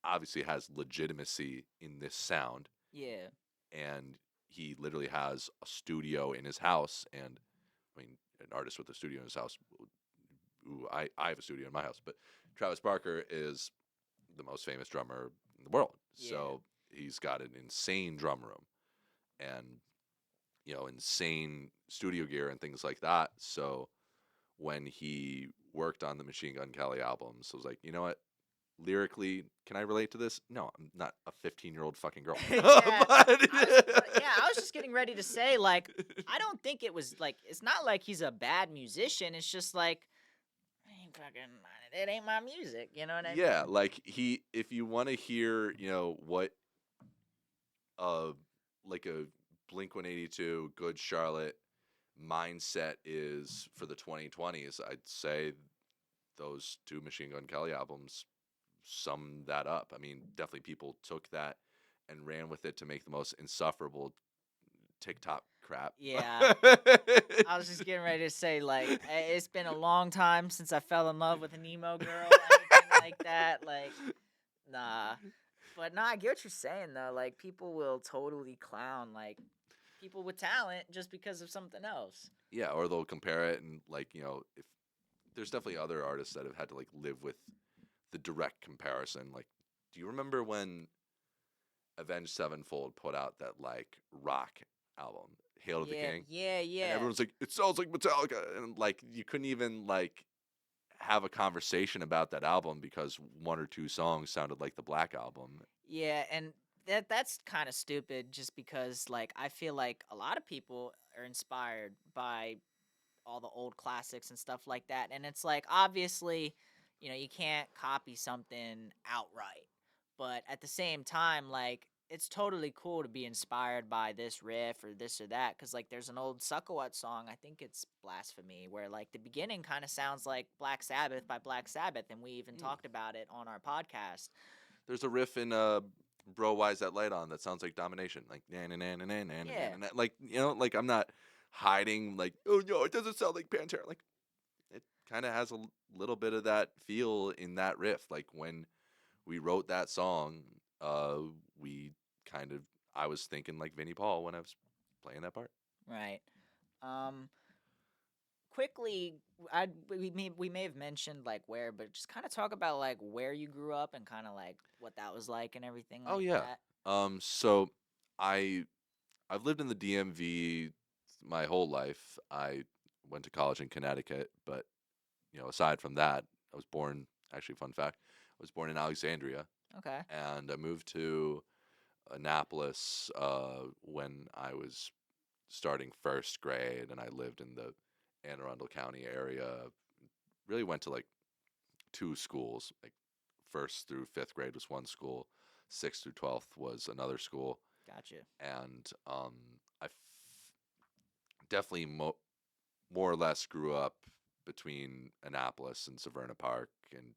obviously has legitimacy in this sound, Yeah. and he literally has a studio in his house, and I mean, an artist with a studio in his house. Ooh, I have a studio in my house, but Travis Barker is the most famous drummer in the world. Yeah. So he's got an insane drum room and insane studio gear and things like that. So when he worked on the Machine Gun Kelly albums, I was like, you know what? Lyrically, can I relate to this? No, I'm not a 15-year-old fucking girl. Yeah. I was just getting ready to say, like, I don't think it was like it's not like he's a bad musician. It's just like fucking, it ain't my music. You know what I Yeah, mean? like if you want to hear, what uh like a Blink 182, Good Charlotte mindset is for the 2020s, I'd say those two Machine Gun Kelly albums sum that up. I mean, definitely people took that and ran with it to make the most insufferable TikTok crap. Yeah. I was just getting ready to say, like, it's been a long time since I fell in love with an emo girl, anything like that. Like, nah. But nah, I get what you're saying though. Like, people will totally clown like people with talent just because of something else. Yeah, or they'll compare it and like, if there's definitely other artists that have had to like live with the direct comparison. Like, do you remember when Avenged Sevenfold put out that like rock album, Hail to the Yeah, King? yeah, And yeah. everyone's like, it sounds like Metallica, and like you couldn't even like have a conversation about that album because one or two songs sounded like the Black Album. Yeah, and that's kind of stupid just because like I feel like a lot of people are inspired by all the old classics and stuff like that. And it's like obviously, you can't copy something outright. But at the same time, like it's totally cool to be inspired by this riff or this or that cuz like there's an old Cahouet song, I think it's Blasphemy, where like the beginning kind of sounds like Black Sabbath by Black Sabbath and we even Mm. talked about it on our podcast. There's a riff in Bro Why's That Light On that sounds like Domination, like na na na na na na na Yeah. na, like like I'm not hiding like, oh no, it doesn't sound like Pantera. Like it kind of has a little bit of that feel in that riff. Like when we wrote that song, uh, we kind of I was thinking like Vinnie Paul when I was playing that part. Right. Um quickly, we may have mentioned like where, but just kind of talk about like where you grew up and kind of like what that was like and everything Oh like yeah. that. So I I've lived in the DMV my whole life. I went to college in Connecticut, but aside from that, I was born. Actually, fun fact: I was born in Alexandria, Okay. and I moved to Annapolis when I was starting first grade, and I lived in the Anne Arundel County area. Really went to like two schools. Like first through fifth grade was one school, sixth through 12th was another school, Gotcha. and definitely more or less grew up between Annapolis and Severna Park, and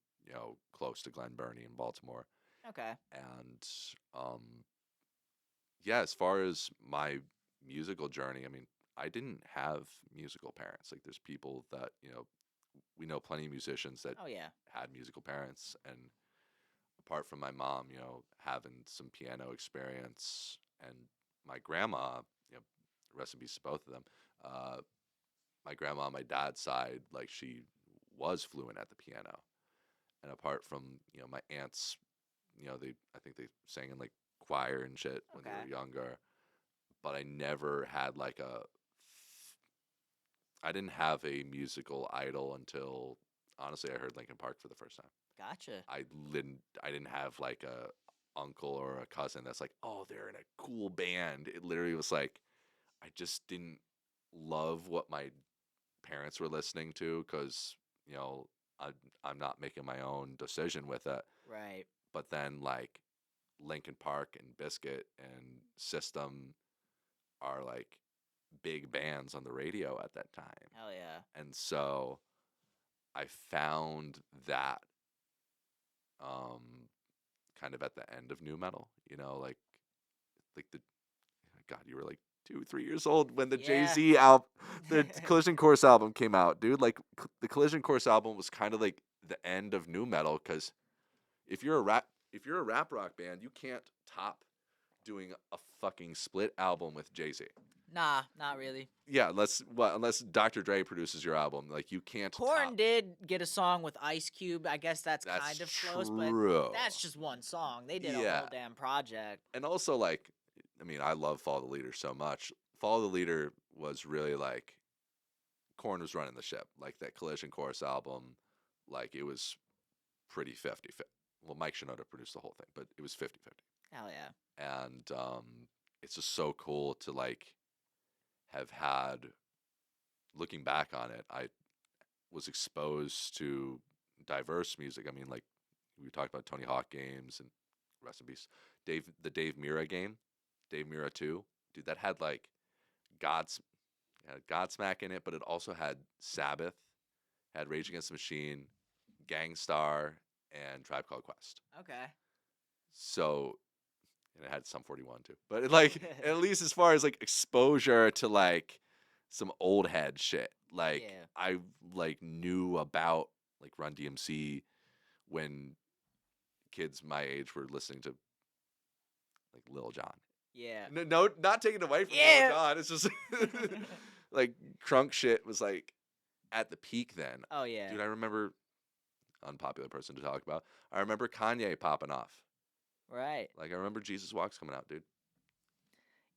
close to Glen Burnie in Baltimore. Okay. And um, yeah, as far as my musical journey, I mean, I didn't have musical parents. Like, there's people that we know plenty of musicians that Oh yeah. had musical parents, and apart from my mom, having some piano experience, and my grandma, rest in peace to both of them. Uh, my grandma on my dad's side, like she was fluent at the piano, and apart from my aunts, I think they sang in like choir and shit when they Okay. were younger, but I never had like I didn't have a musical idol until honestly I heard Linkin Park for the first time. Gotcha. I didn't have like a uncle or a cousin that's like, oh, they're in a cool band. It literally was like I just didn't love what my parents were listening to because you know I, I'm not making my own decision with it. Right. But then like Linkin Park and Biscuit and System are like big bands on the radio at that time, Hell yeah. and so I found that um, kind of at the end of new metal. Like the God, you were like 2, 3 years old when the Jay Yeah. Z album, the Collision Course album came out, dude. Like the Collision Course album was kind of like the end of new metal because if you're a rap rock band, you can't top doing a fucking split album with Jay Z. Nah, not really. Yeah, unless Dr. Dre produces your album, like you can't top. Corn did get a song with Ice Cube. I guess that's That's kind of close, but true. that's just one song. They did a Yeah, whole damn project. and also like, I mean, I love Follow the Leader so much. Follow the Leader was really like Korn was running the ship. Like that Collision Course album, like it was pretty 50-50. Well, Mike Shinoda produced the whole thing, but it was 50-50. Hell yeah. And it's just so cool to like have had. Looking back on it, I was exposed to diverse music. I mean, like we talked about Tony Hawk games and rest in peace, the Dave Mira game, Dave Mira 2, dude, that had like Gods had Godsmack in it, but it also had Sabbath, had Rage Against the Machine, Gangstar, and Tribe Called Quest. Okay. So, and it had some 41 too. But like, at least as far as like exposure to like some old head shit, like Yeah. I like knew about like Run DMC when kids my age were listening to like Lil Jon. Yeah. No, no, not taking away from Yeah. Lil Jon. It's just like crunk shit was like at the peak then. Oh yeah. Dude, I remember unpopular person to talk about. I remember Kanye popping off. Right. Like I remember Jesus Walks coming out, dude.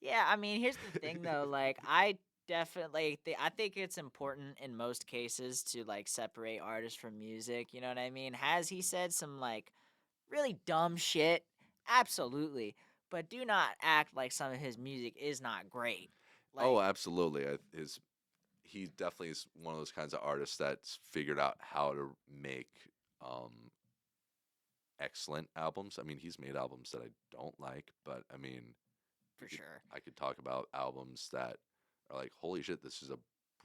Yeah, I mean, here's the thing though, like I definitely I think it's important in most cases to like separate artists from music, you know what I mean? Has he said some like really dumb shit? Absolutely. But do not act like some of his music is not great. Oh, Like absolutely. He definitely is one of those kinds of artists that's figured out how to make um excellent albums. I mean, he's made albums that I don't like, but I mean, for sure. I could talk about albums that are like, holy shit, this is a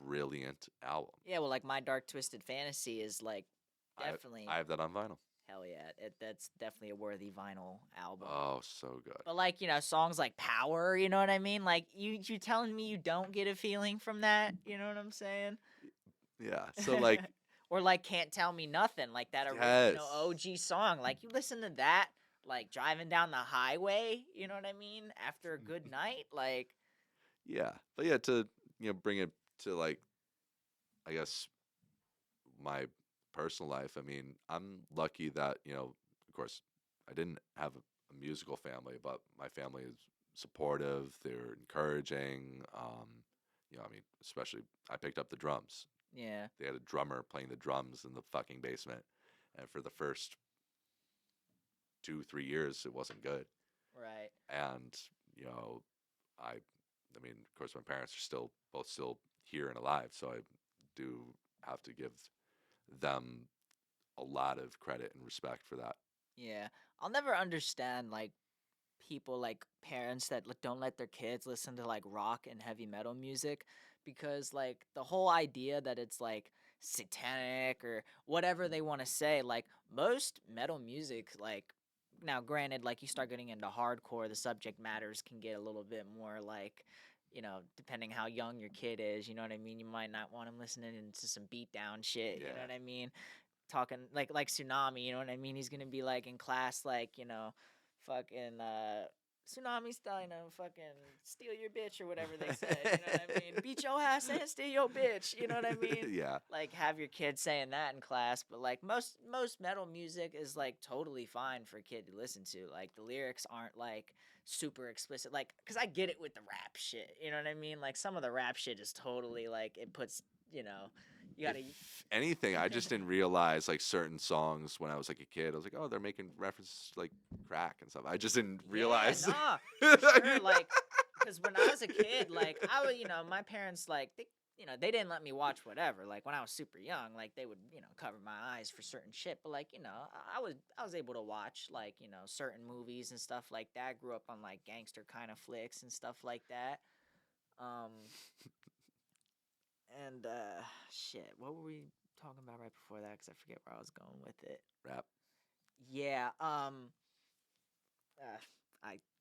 brilliant album. Yeah, well like My Dark Twisted Fantasy is like definitely I have that on vinyl. hell yeah. That's definitely a worthy vinyl album. Oh, so good. But like, songs like Power, you know what I mean? Like you telling me you don't get a feeling from that, you know what I'm saying? Yeah. So like, or like Can't Tell Me Nothing, like that yes. original OG song. Like you listen to that like driving down the highway, you know what I mean? After a good night, like Yeah. But yeah, to bring it to like, I guess my personal life. I mean, I'm lucky that, of course, I didn't have a musical family, but my family is supportive. They're encouraging. I mean, especially I picked up the drums. yeah. They had a drummer playing the drums in the fucking basement, and for the first 2-3 years, it wasn't good. Right. And I mean, of course, my parents are both still here and alive, so I do have to give them a lot of credit and respect for that. Yeah. I'll never understand like people like parents that don't let their kids listen to like rock and heavy metal music because like the whole idea that it's like satanic or whatever they want to say, like most metal music, like now granted like you start getting into hardcore, the subject matters can get a little bit more like, depending how young your kid is, you know what I mean? You might not want them listening into some beat down shit, you know Yeah. what I mean? Talking like Tsunami, you know what I mean? He's gonna be like in class, like, fucking Tsunami style, fucking steal your bitch or whatever they said, you know what I mean? Beat your ass and steal your bitch, you know what I mean? Yeah. Like have your kid saying that in class, but like most metal music is like totally fine for a kid to listen to. Like the lyrics aren't like super explicit, like because I get it with the rap shit, you know what I mean? Like some of the rap shit is totally like it puts, you gotta. If anything, I just didn't realize like certain songs when I was like a kid. I was like, oh, they're making references to like crack and stuff. I just didn't realize. Yeah, nah, for sure. Like, because when I was a kid, like I was, my parents like they didn't let me watch whatever. Like when I was super young, like they would cover my eyes for certain shit. But like I was able to watch like certain movies and stuff like that. Grew up on like gangster kind of flicks and stuff like that. Um, and shit, what were we talking about right before that? Because I forget where I was going with it. Rap. Yeah. I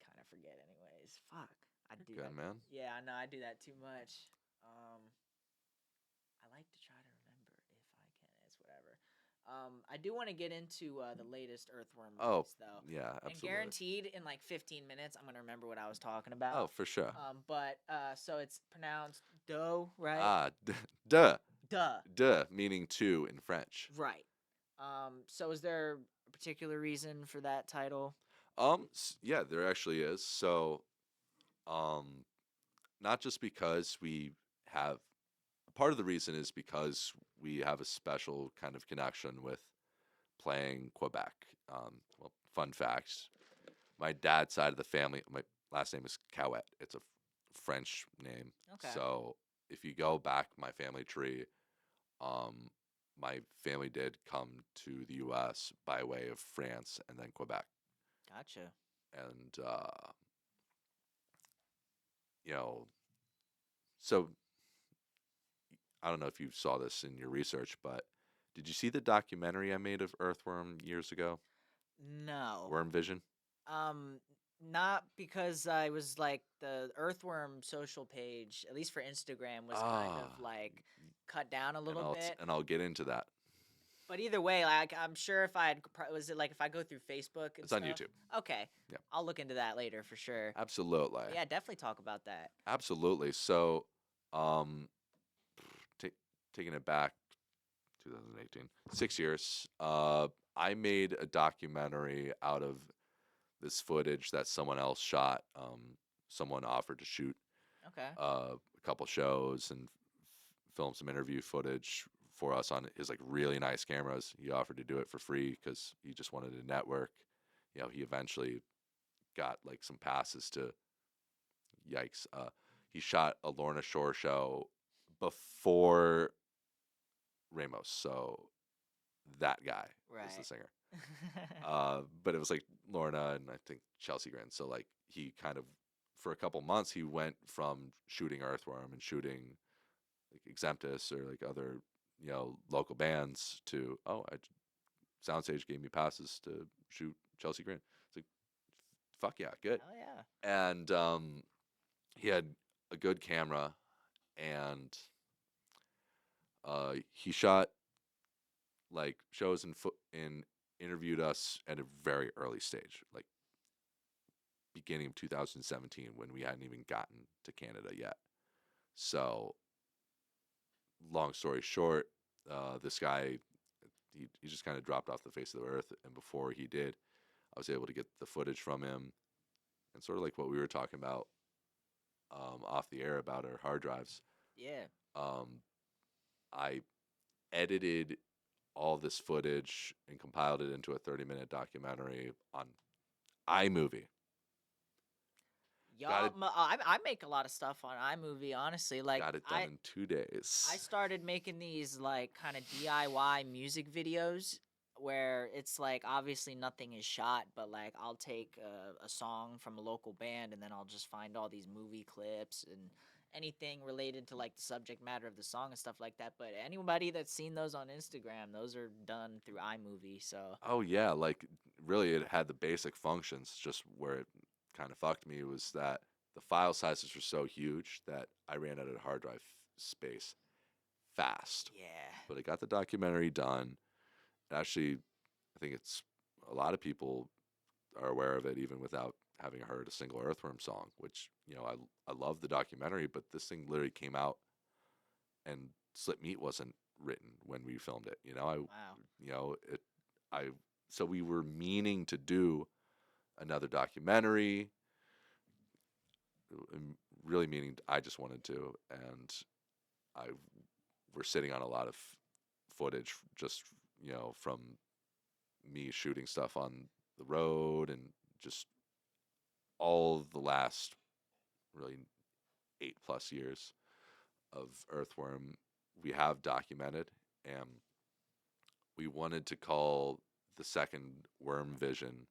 kind of forget, anyways. Fuck. I do Good that. man. Yeah, I know. I do that too much. I like to try to remember if I can. It's whatever. I do want to get into the latest Earthworm Oh, release, though. yeah, And absolutely. guaranteed in like 15 minutes, I'm gonna remember what I was talking about. Oh, for sure. But so it's pronounced dough, right? Ah, duh, Duh. duh, meaning two in French. Right. So is there a particular reason for that title? Yeah, there actually is. So, um, not just because we have part of the reason is because we have a special kind of connection with playing Quebec. Well, fun facts: my dad's side of the family, my last name is Cahouet. It's a French name. Okay. So if you go back my family tree, um, my family did come to the U.S. by way of France and then Quebec, Gotcha. and you know, so I don't know if you saw this in your research, but did you see the documentary I made of Earthworm years ago, No. Worm Vision? Um, Not because I was like the Earthworm social page, at least for Instagram, was kind of Ah, like cut down a and little bit. I'll get into that. But either way, like I'm sure if I had, was it like if I go through Facebook and It's on stuff? YouTube. Okay, Yeah, I'll look into that later for sure. absolutely, But yeah, definitely talk about that. absolutely. So, um, ta taking it back, 2018, 6 years. I made a documentary out of this footage that someone else shot. Someone offered to shoot Okay. a couple shows and film some interview footage for us on his like really nice cameras. He offered to do it for free because he just wanted a network. He eventually got like some passes to. Yikes! He shot a Lorna Shore show before Ramos, so that guy is the Right. singer. But it was like Lorna and I think Chelsea Grin. So like he kind of for a couple months he went from shooting Earthworm and shooting like Exemptus or like other local bands to Soundstage gave me passes to shoot Chelsea Grin. It's like fuck yeah, good. Hell yeah. And he had a good camera and he shot like shows and interviewed us at a very early stage, like beginning of 2017 when we hadn't even gotten to Canada yet. So, long story short, this guy he just kind of dropped off the face of the earth, and before he did, I was able to get the footage from him, and sort of like what we were talking about off the air about our hard drives. Yeah. Um, I edited all this footage and compiled it into a 30-minute documentary on iMovie. Got Y'all, it I make a lot of stuff on iMovie. Honestly, like got it done in 2 days. I started making these like kind of DIY music videos where it's like obviously nothing is shot, but like I'll take a song from a local band and then I'll just find all these movie clips and anything related to like the subject matter of the song and stuff like that. But anybody that's seen those on Instagram, those are done through iMovie. So Oh yeah, like really it had the basic functions. Just where it kind of fucked me was that the file sizes were so huge that I ran out of hard drive space fast. yeah, But I got the documentary done. Actually, I think it's a lot of people are aware of it even without having heard a single Earthworm song, which, I love the documentary, but this thing literally came out and Slip Meat wasn't written when we filmed it. wow, It I so we were meaning to do another documentary, really meaning I just wanted to, and I we're sitting on a lot of footage just from me shooting stuff on the road and just all the last really 8+ years of Earthworm we have documented, and we wanted to call the second Worm Vision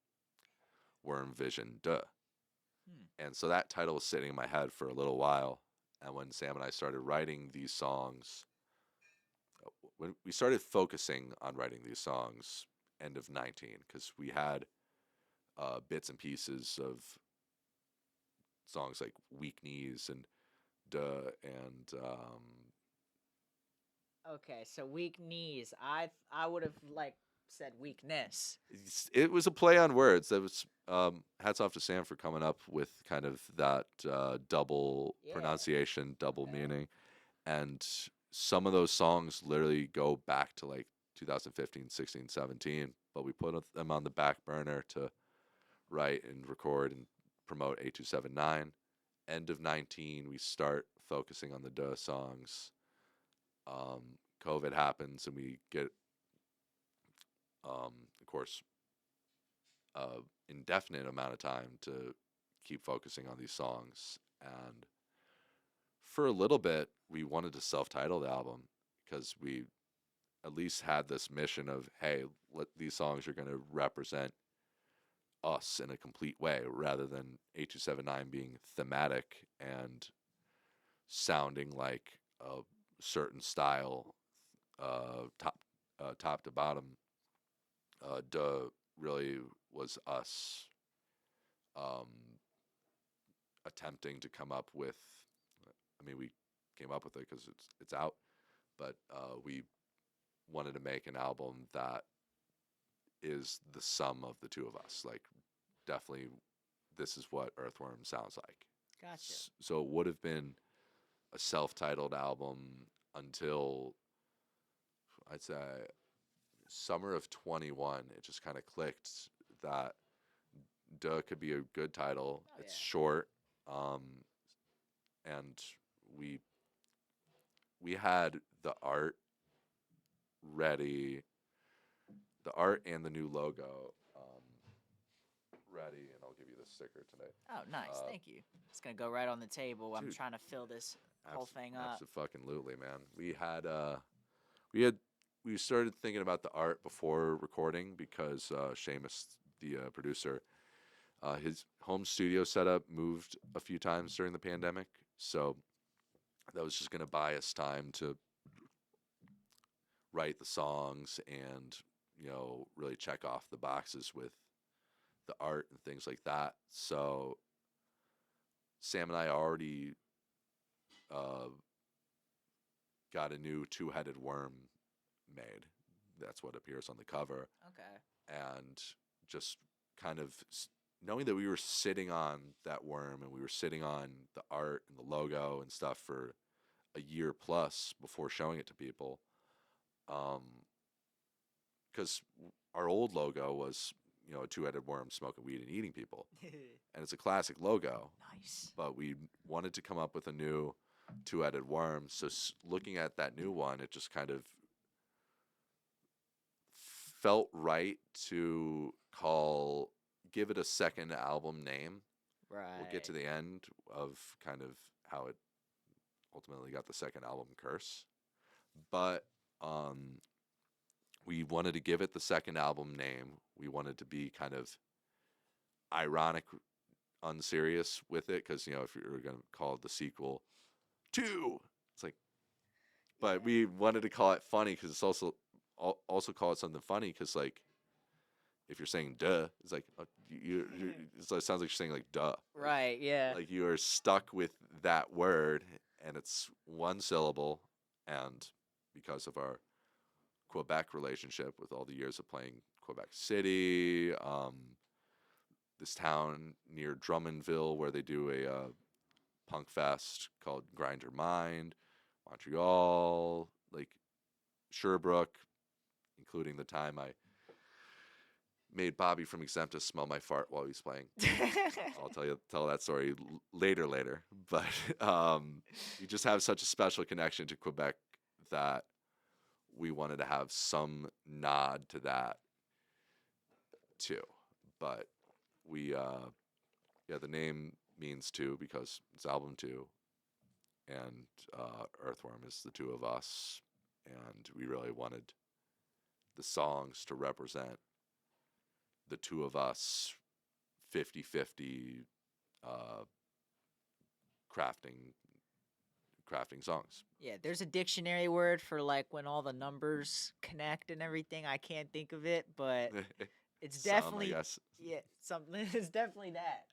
Duh. hmm. And so that title was sitting in my head for a little while. And when Sam and I started writing these songs, when we started focusing on writing these songs, end of 19, because we had bits and pieces of songs like Weak Knees and Duh and Okay, so weak knees. I would have like said weakness. it was a play on words. That was hats off to Sam for coming up with kind of that double Yeah. pronunciation, double Okay. meaning, and some of those songs literally go back to like 2015, 16, 17. But we put them on the back burner to write and record and promote 8279. End of 19, we start focusing on the Duh songs. COVID happens and we get, of course, indefinite amount of time to keep focusing on these songs. And for a little bit, we wanted to self-title the album because we at least had this mission of, hey, these songs are going to represent us in a complete way, rather than 8279 being thematic and sounding like a certain style, top to bottom. Duh really was us um, attempting to come up with. I mean, we came up with it because it's out, but we wanted to make an album that is the sum of the two of us. Like, definitely, this is what Earthworm sounds like. Gotcha. So it would have been a self-titled album until, I'd say, summer of 21. It just kind of clicked that Duh could be a good title. Oh, It's yeah. short, um, and we we had the art ready, the art and the new logo ready, and I'll give you the sticker today. Oh, nice. Uh, Thank you. It's gonna go right on the table. I'm Dude, trying to fill this whole thing up. Absolutely, man. We had we started thinking about the art before recording because Seamus, the producer, his home studio setup moved a few times during the pandemic, so that was just going to buy us time to write the songs and really check off the boxes with the art and things like that. So Sam and I already uh, got a new two-headed worm made. That's what appears on the cover. Okay. And just kind of knowing that we were sitting on that worm and we were sitting on the art and the logo and stuff for a year plus before showing it to people. Because our old logo was, a two-headed worm smoking weed and eating people. And it's a classic logo. Nice. But we wanted to come up with a new two-headed worm. So looking at that new one, it just kind of felt right to give it a second album name. Right. We'll get to the end of kind of how it ultimately got the second album, Curse. But we wanted to give it the second album name. We wanted to be kind of ironic, unserious with it, because if you're going to call it the sequel 2, it's like, but we wanted to call it funny because it's also call it something funny, because like if you're saying duh, it's like it sounds like you're saying like duh. Right. Yeah. Like you are stuck with that word, and it's one syllable, and because of our Quebec relationship with all the years of playing Quebec City, this town near Drummondville where they do a punk fest called Grind Your Mind, Montreal, like Sherbrooke, including the time I made Bobby from Exemptus smell my fart while he was playing. I'll tell that story later. But you just have such a special connection to Quebec that we wanted to have some nod to that too. But the name means two because it's album 2, and Earthworm is the two of us, and we really wanted the songs to represent the two of us 50-50 uh, crafting songs. Yeah, there's a dictionary word for like when all the numbers connect and everything. I can't think of it, but it's definitely I guess. Yeah, something. It's definitely that.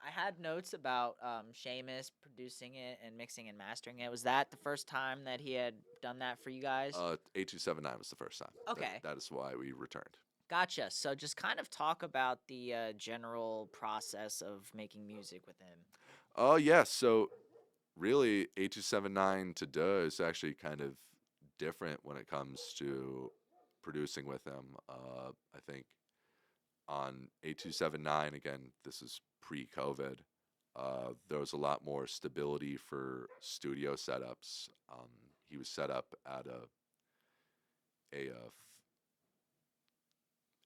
I had notes about Seamus producing it and mixing and mastering it. Was that the first time that he had done that for you guys? 8279 was the first time. Okay. That is why we returned. Gotcha. So just kind of talk about the general process of making music with him. Oh, yeah. So really, 8279 to Duh is actually kind of different when it comes to producing with him. I think on 8279, again, this is pre-COVID, there was a lot more stability for studio setups. He was set up at a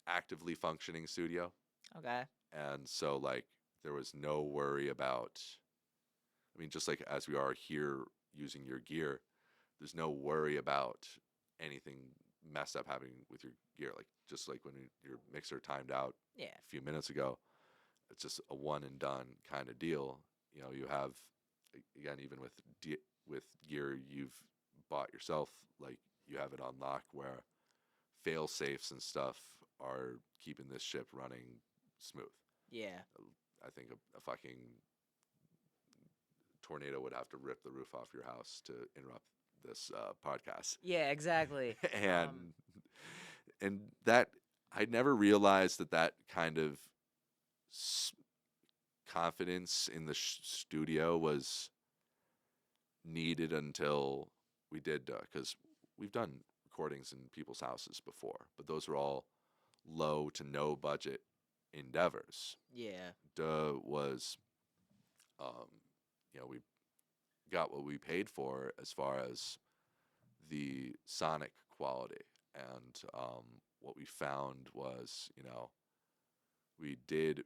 actively functioning studio, Okay. and so like there was no worry about. I mean, just like as we are here using your gear, there's no worry about anything messed up happening with your gear. Like just like when your mixer timed out Yeah. a few minutes ago, it's just a one and done kind of deal. You know, you have again even with gear you've bought yourself, like you have it on lock where fail safes and stuff are keeping this ship running smooth. Yeah. I think a fucking tornado would have to rip the roof off your house to interrupt this podcast. Yeah, exactly. and and that I never realized that kind of s- confidence in the studio was needed until we did because we've done recordings in people's houses before, but those were all low to no budget endeavors. Yeah. Duh was, um, we got what we paid for as far as the sonic quality, and what we found was, we did,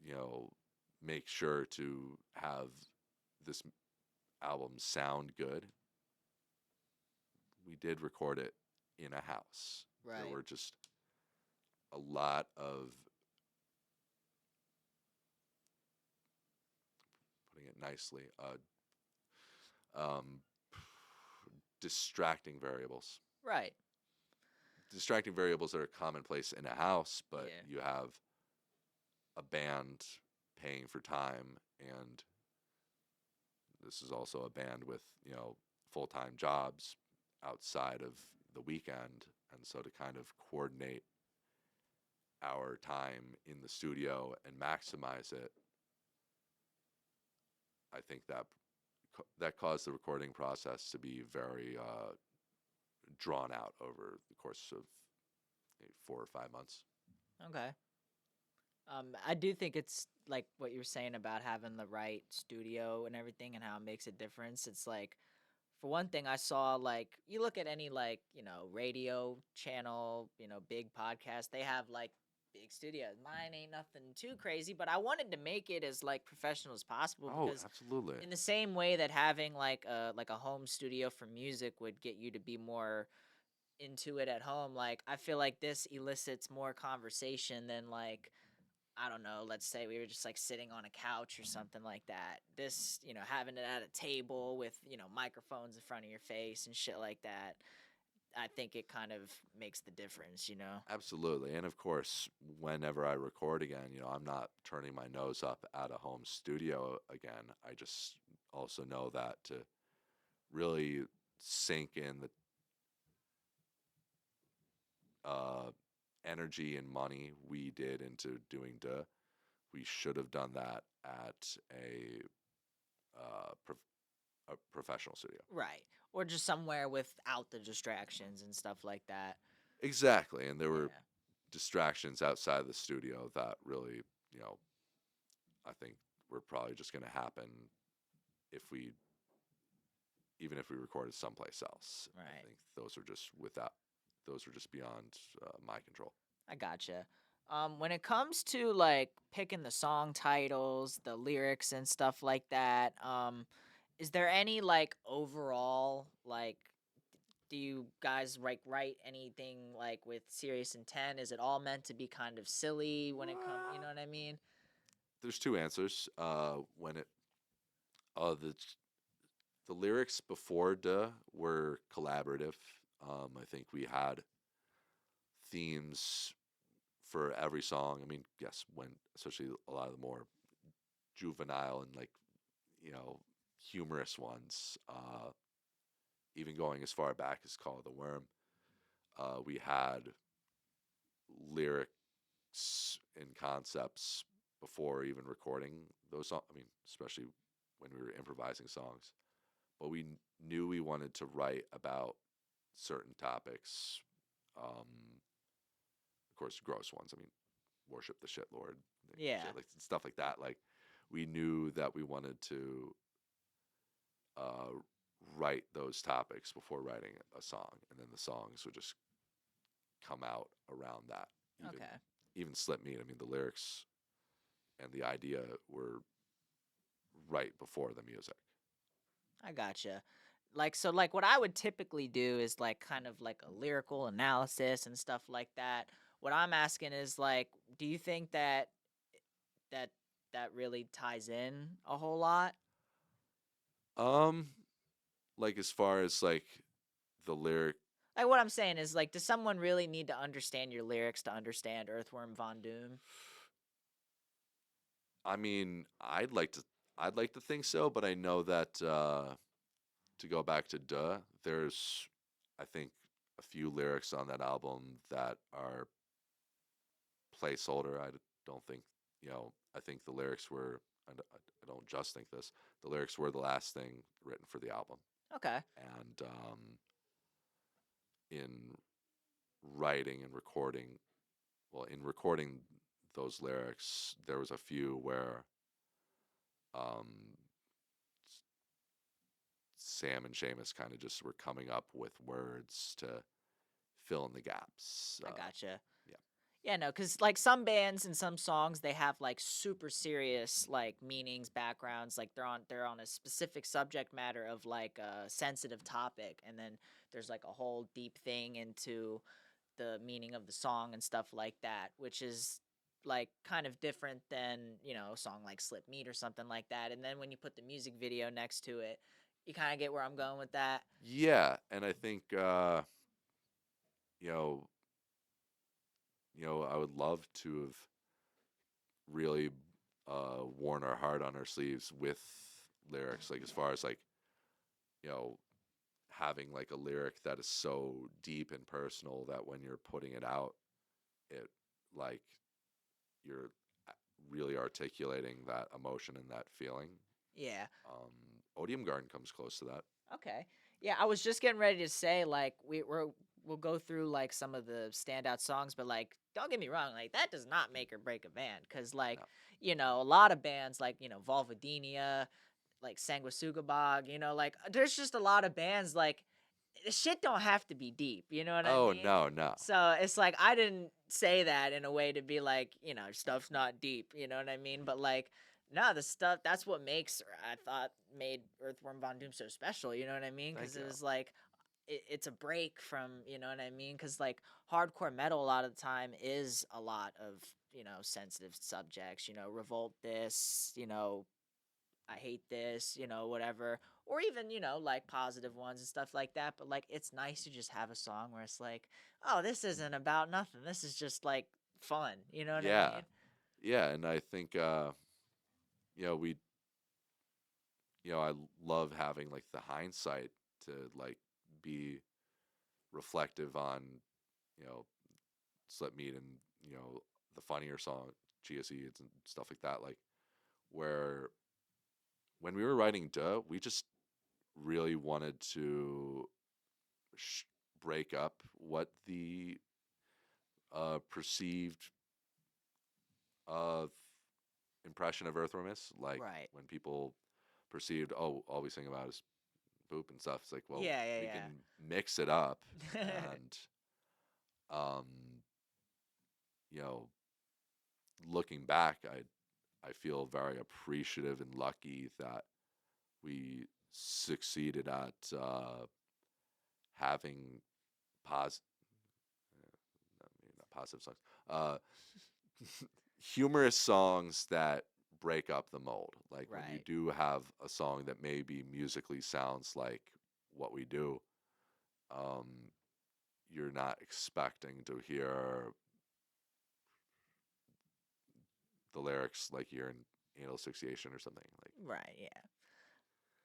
you know, make sure to have this album sound good. We did record it in a house. There Right. were just a lot of, putting it nicely, um, distracting variables. Right. Distracting variables that are commonplace in a house, but Yeah. you have a band paying for time, and this is also a band with, full-time jobs outside of the weekend, and so to kind of coordinate our time in the studio and maximize it, I think that caused the recording process to be very drawn out over the course of maybe 4 or 5 months. Okay. I do think it's like what you were saying about having the right studio and everything and how it makes a difference. It's like, for one thing, I saw like you look at any like radio channel, big podcast, they have like big studios. Mine ain't nothing too crazy, but I wanted to make it as like professional as possible Oh, because absolutely. in the same way that having like a home studio for music would get you to be more into it at home, like I feel like this elicits more conversation than like I don't know, let's say we were just like sitting on a couch or something like that. This, having it at a table with, microphones in front of your face and shit like that, I think it kind of makes the difference. Absolutely. And of course, whenever I record again, I'm not turning my nose up at a home studio again. I just also know that to really sink in the uh, energy and money we did into doing Duh, we should have done that at a professional studio. Right. Or just somewhere without the distractions and stuff like that. Exactly. And there were Yeah. distractions outside the studio that really, you know, I think were probably just going to happen if we, even if we recorded someplace else. I Right. think those are just beyond my control. I gotcha. When it comes to like picking the song titles, the lyrics and stuff like that, is there any like overall like do you guys like write anything like with serious intent? Is it all meant to be kind of silly when it comes, you know what I mean? There's two answers. When it the lyrics before "Duh" were collaborative. I think we had themes for every song. I mean, yes, when especially a lot of the more juvenile and like humorous ones, even going as far back as "Call of the Worm," we had lyrics and concepts before even recording those songs. I mean, especially when we were improvising songs, but we knew we wanted to write about certain topics. Of course, gross ones. I mean, worship the shit lord, Yeah. shit, like stuff like that. Like we knew that we wanted to uh, write those topics before writing a song, and then the songs would just come out around that. Even Okay. even Slip Meat. I mean, the lyrics and the idea were right before the music. I gotcha. Like so like what I would typically do is like kind of like a lyrical analysis and stuff like that. What I'm asking is like, do you think that that that really ties in a whole lot? Um, like as far as like the lyric, Like what I'm saying is like, does someone really need to understand your lyrics to understand Earthworm Von Doom? I mean, I'd like to think so, but I know that to go back to Duh, there's I think a few lyrics on that album that are placeholder. Don't think, I think the lyrics were, I don't just think this, the lyrics were the last thing written for the album. Okay. And in writing and recording, well, in recording those lyrics, there was a few where um, Sam and Seamus kind of just were coming up with words to fill in the gaps. I gotcha. Yeah. Yeah, no, because like some bands and some songs, they have like super serious like meanings, backgrounds. Like they're on a specific subject matter of like a sensitive topic, and then there's like a whole deep thing into the meaning of the song and stuff like that, which is like kind of different than a song like Slip Meat or something like that. And then when you put the music video next to it, you kind of get where I'm going with that. Yeah, and I think you know, I would love to have really worn our heart on our sleeves with lyrics, like as far as like, you know, having like a lyric that is so deep and personal that when you're putting it out, it like you're really articulating that emotion and that feeling. Yeah. Odium Garden comes close to that. Okay. Yeah, I was just getting ready to say like we'll go through like some of the standout songs, but like don't get me wrong, like that does not make or break a band because like No. a lot of bands like Volvadinia, like Sanguisugabog, like there's just a lot of bands like shit don't have to be deep, you know what I Oh mean? no, no. So it's like I didn't say that in a way to be like, stuff's not deep, you know what I mean? But like, no, the stuff that's what makes I thought made Earthworm Von Doom so special, you know what I mean? Thank Because you. it was like it's a break from, you know what I mean? Because like hardcore metal a lot of the time is a lot of sensitive subjects, revolt this, I hate this, whatever. Or even, like positive ones and stuff like that. But like it's nice to just have a song where it's like, oh, this isn't about nothing. This is just like fun. You know what I Yeah, mean? yeah, and I think we I love having like the hindsight to like be reflective on you know Slip Meat and the funnier song GSE and stuff like that. Like where when we were writing Duh, we just really wanted to break up what the perceived uh, impression of Earthworm is. Like Right. when people perceived, oh, all we sing about is poop and stuff. It's like, well, Yeah, we can yeah, mix it up yeah. and, um, you know, looking back, I feel very appreciative and lucky that we succeeded at having pos not positive songs, uh, humorous songs that break up the mold. Like when you Right. do have a song that maybe musically sounds like what we do, um, you're not expecting to hear the lyrics like you're in anal asphyxiation or something. Like, Right, yeah.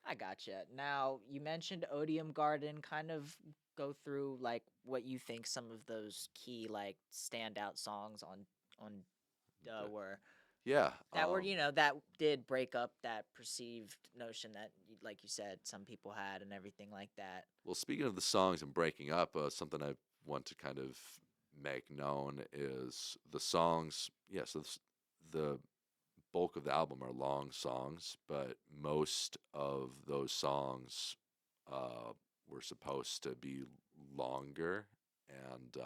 I gotcha. Now, you mentioned Odium Garden. Kind of go through like what you think some of those key like standout songs on were. yeah. That were, that did break up that perceived notion that, like you said, some people had and everything like that. Well, speaking of the songs and breaking up, something I want to kind of make known is the songs. Yeah, so the bulk of the album are long songs, but most of those songs uh, were supposed to be longer. And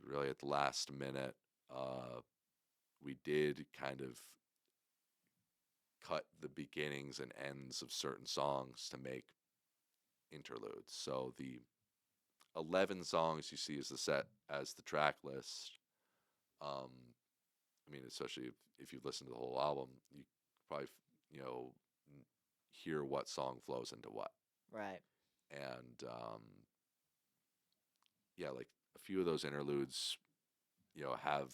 really, at the last minute, we did kind of cut the beginnings and ends of certain songs to make interludes. So the 11 songs you see as the set as the track list. Um, I mean, especially if you listen to the whole album, you probably hear what song flows into what. Right. And yeah, like a few of those interludes, have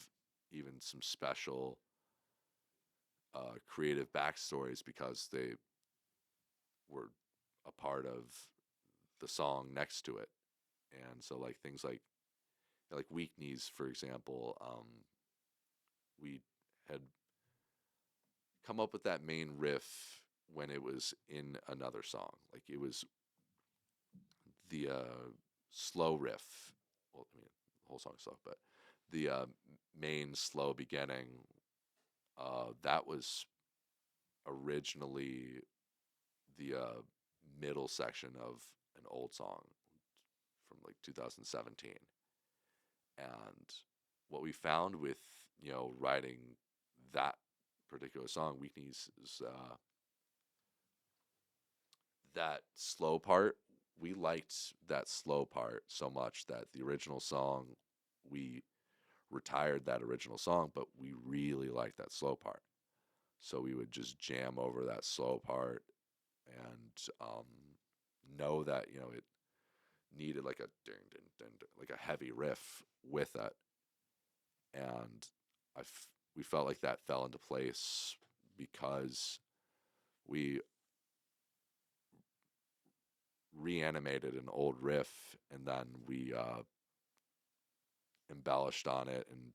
even some special creative backstories because they were a part of the song next to it. And so like things like Weak Knees, for example, we had come up with that main riff when it was in another song. Like it was the slow riff. Well, I mean, the whole song's slow, but the main slow beginning, that was originally the middle section of an old song from like 2017. And what we found with writing that particular song, Weakness, is that slow part. We liked that slow part so much that the original song, we retired that original song, but we really liked that slow part. So we would just jam over that slow part and know that it needed like a ding, ding, ding, ding, like a heavy riff with it, and we felt like that fell into place because we reanimated an old riff and then we embellished on it and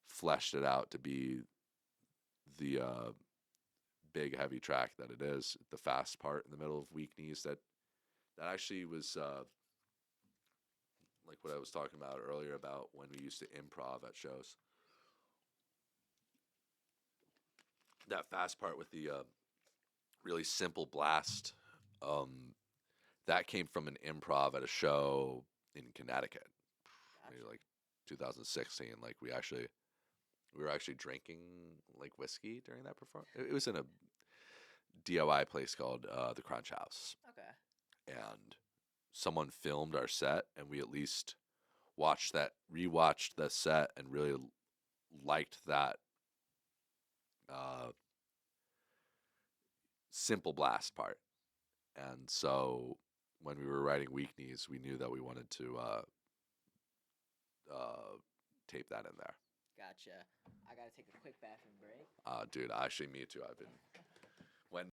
fleshed it out to be the big heavy track that it is. The fast part in the middle of Weak Knees that actually was like what I was talking about earlier about when we used to improv at shows. That fast part with the really simple blast, um, that came from an improv at a show in Connecticut, Gotcha. maybe like 2016. Like we were actually drinking like whiskey during that performance. It was in a DIY place called the Crunch House, Okay. and someone filmed our set, and we at least rewatched the set, and really liked that uh, simple blast part. And so when we were writing Weak Knees, we knew that we wanted to uh, tape that in there. Gotcha. I gotta take a quick bathroom break. Dude, actually, me too. I've been when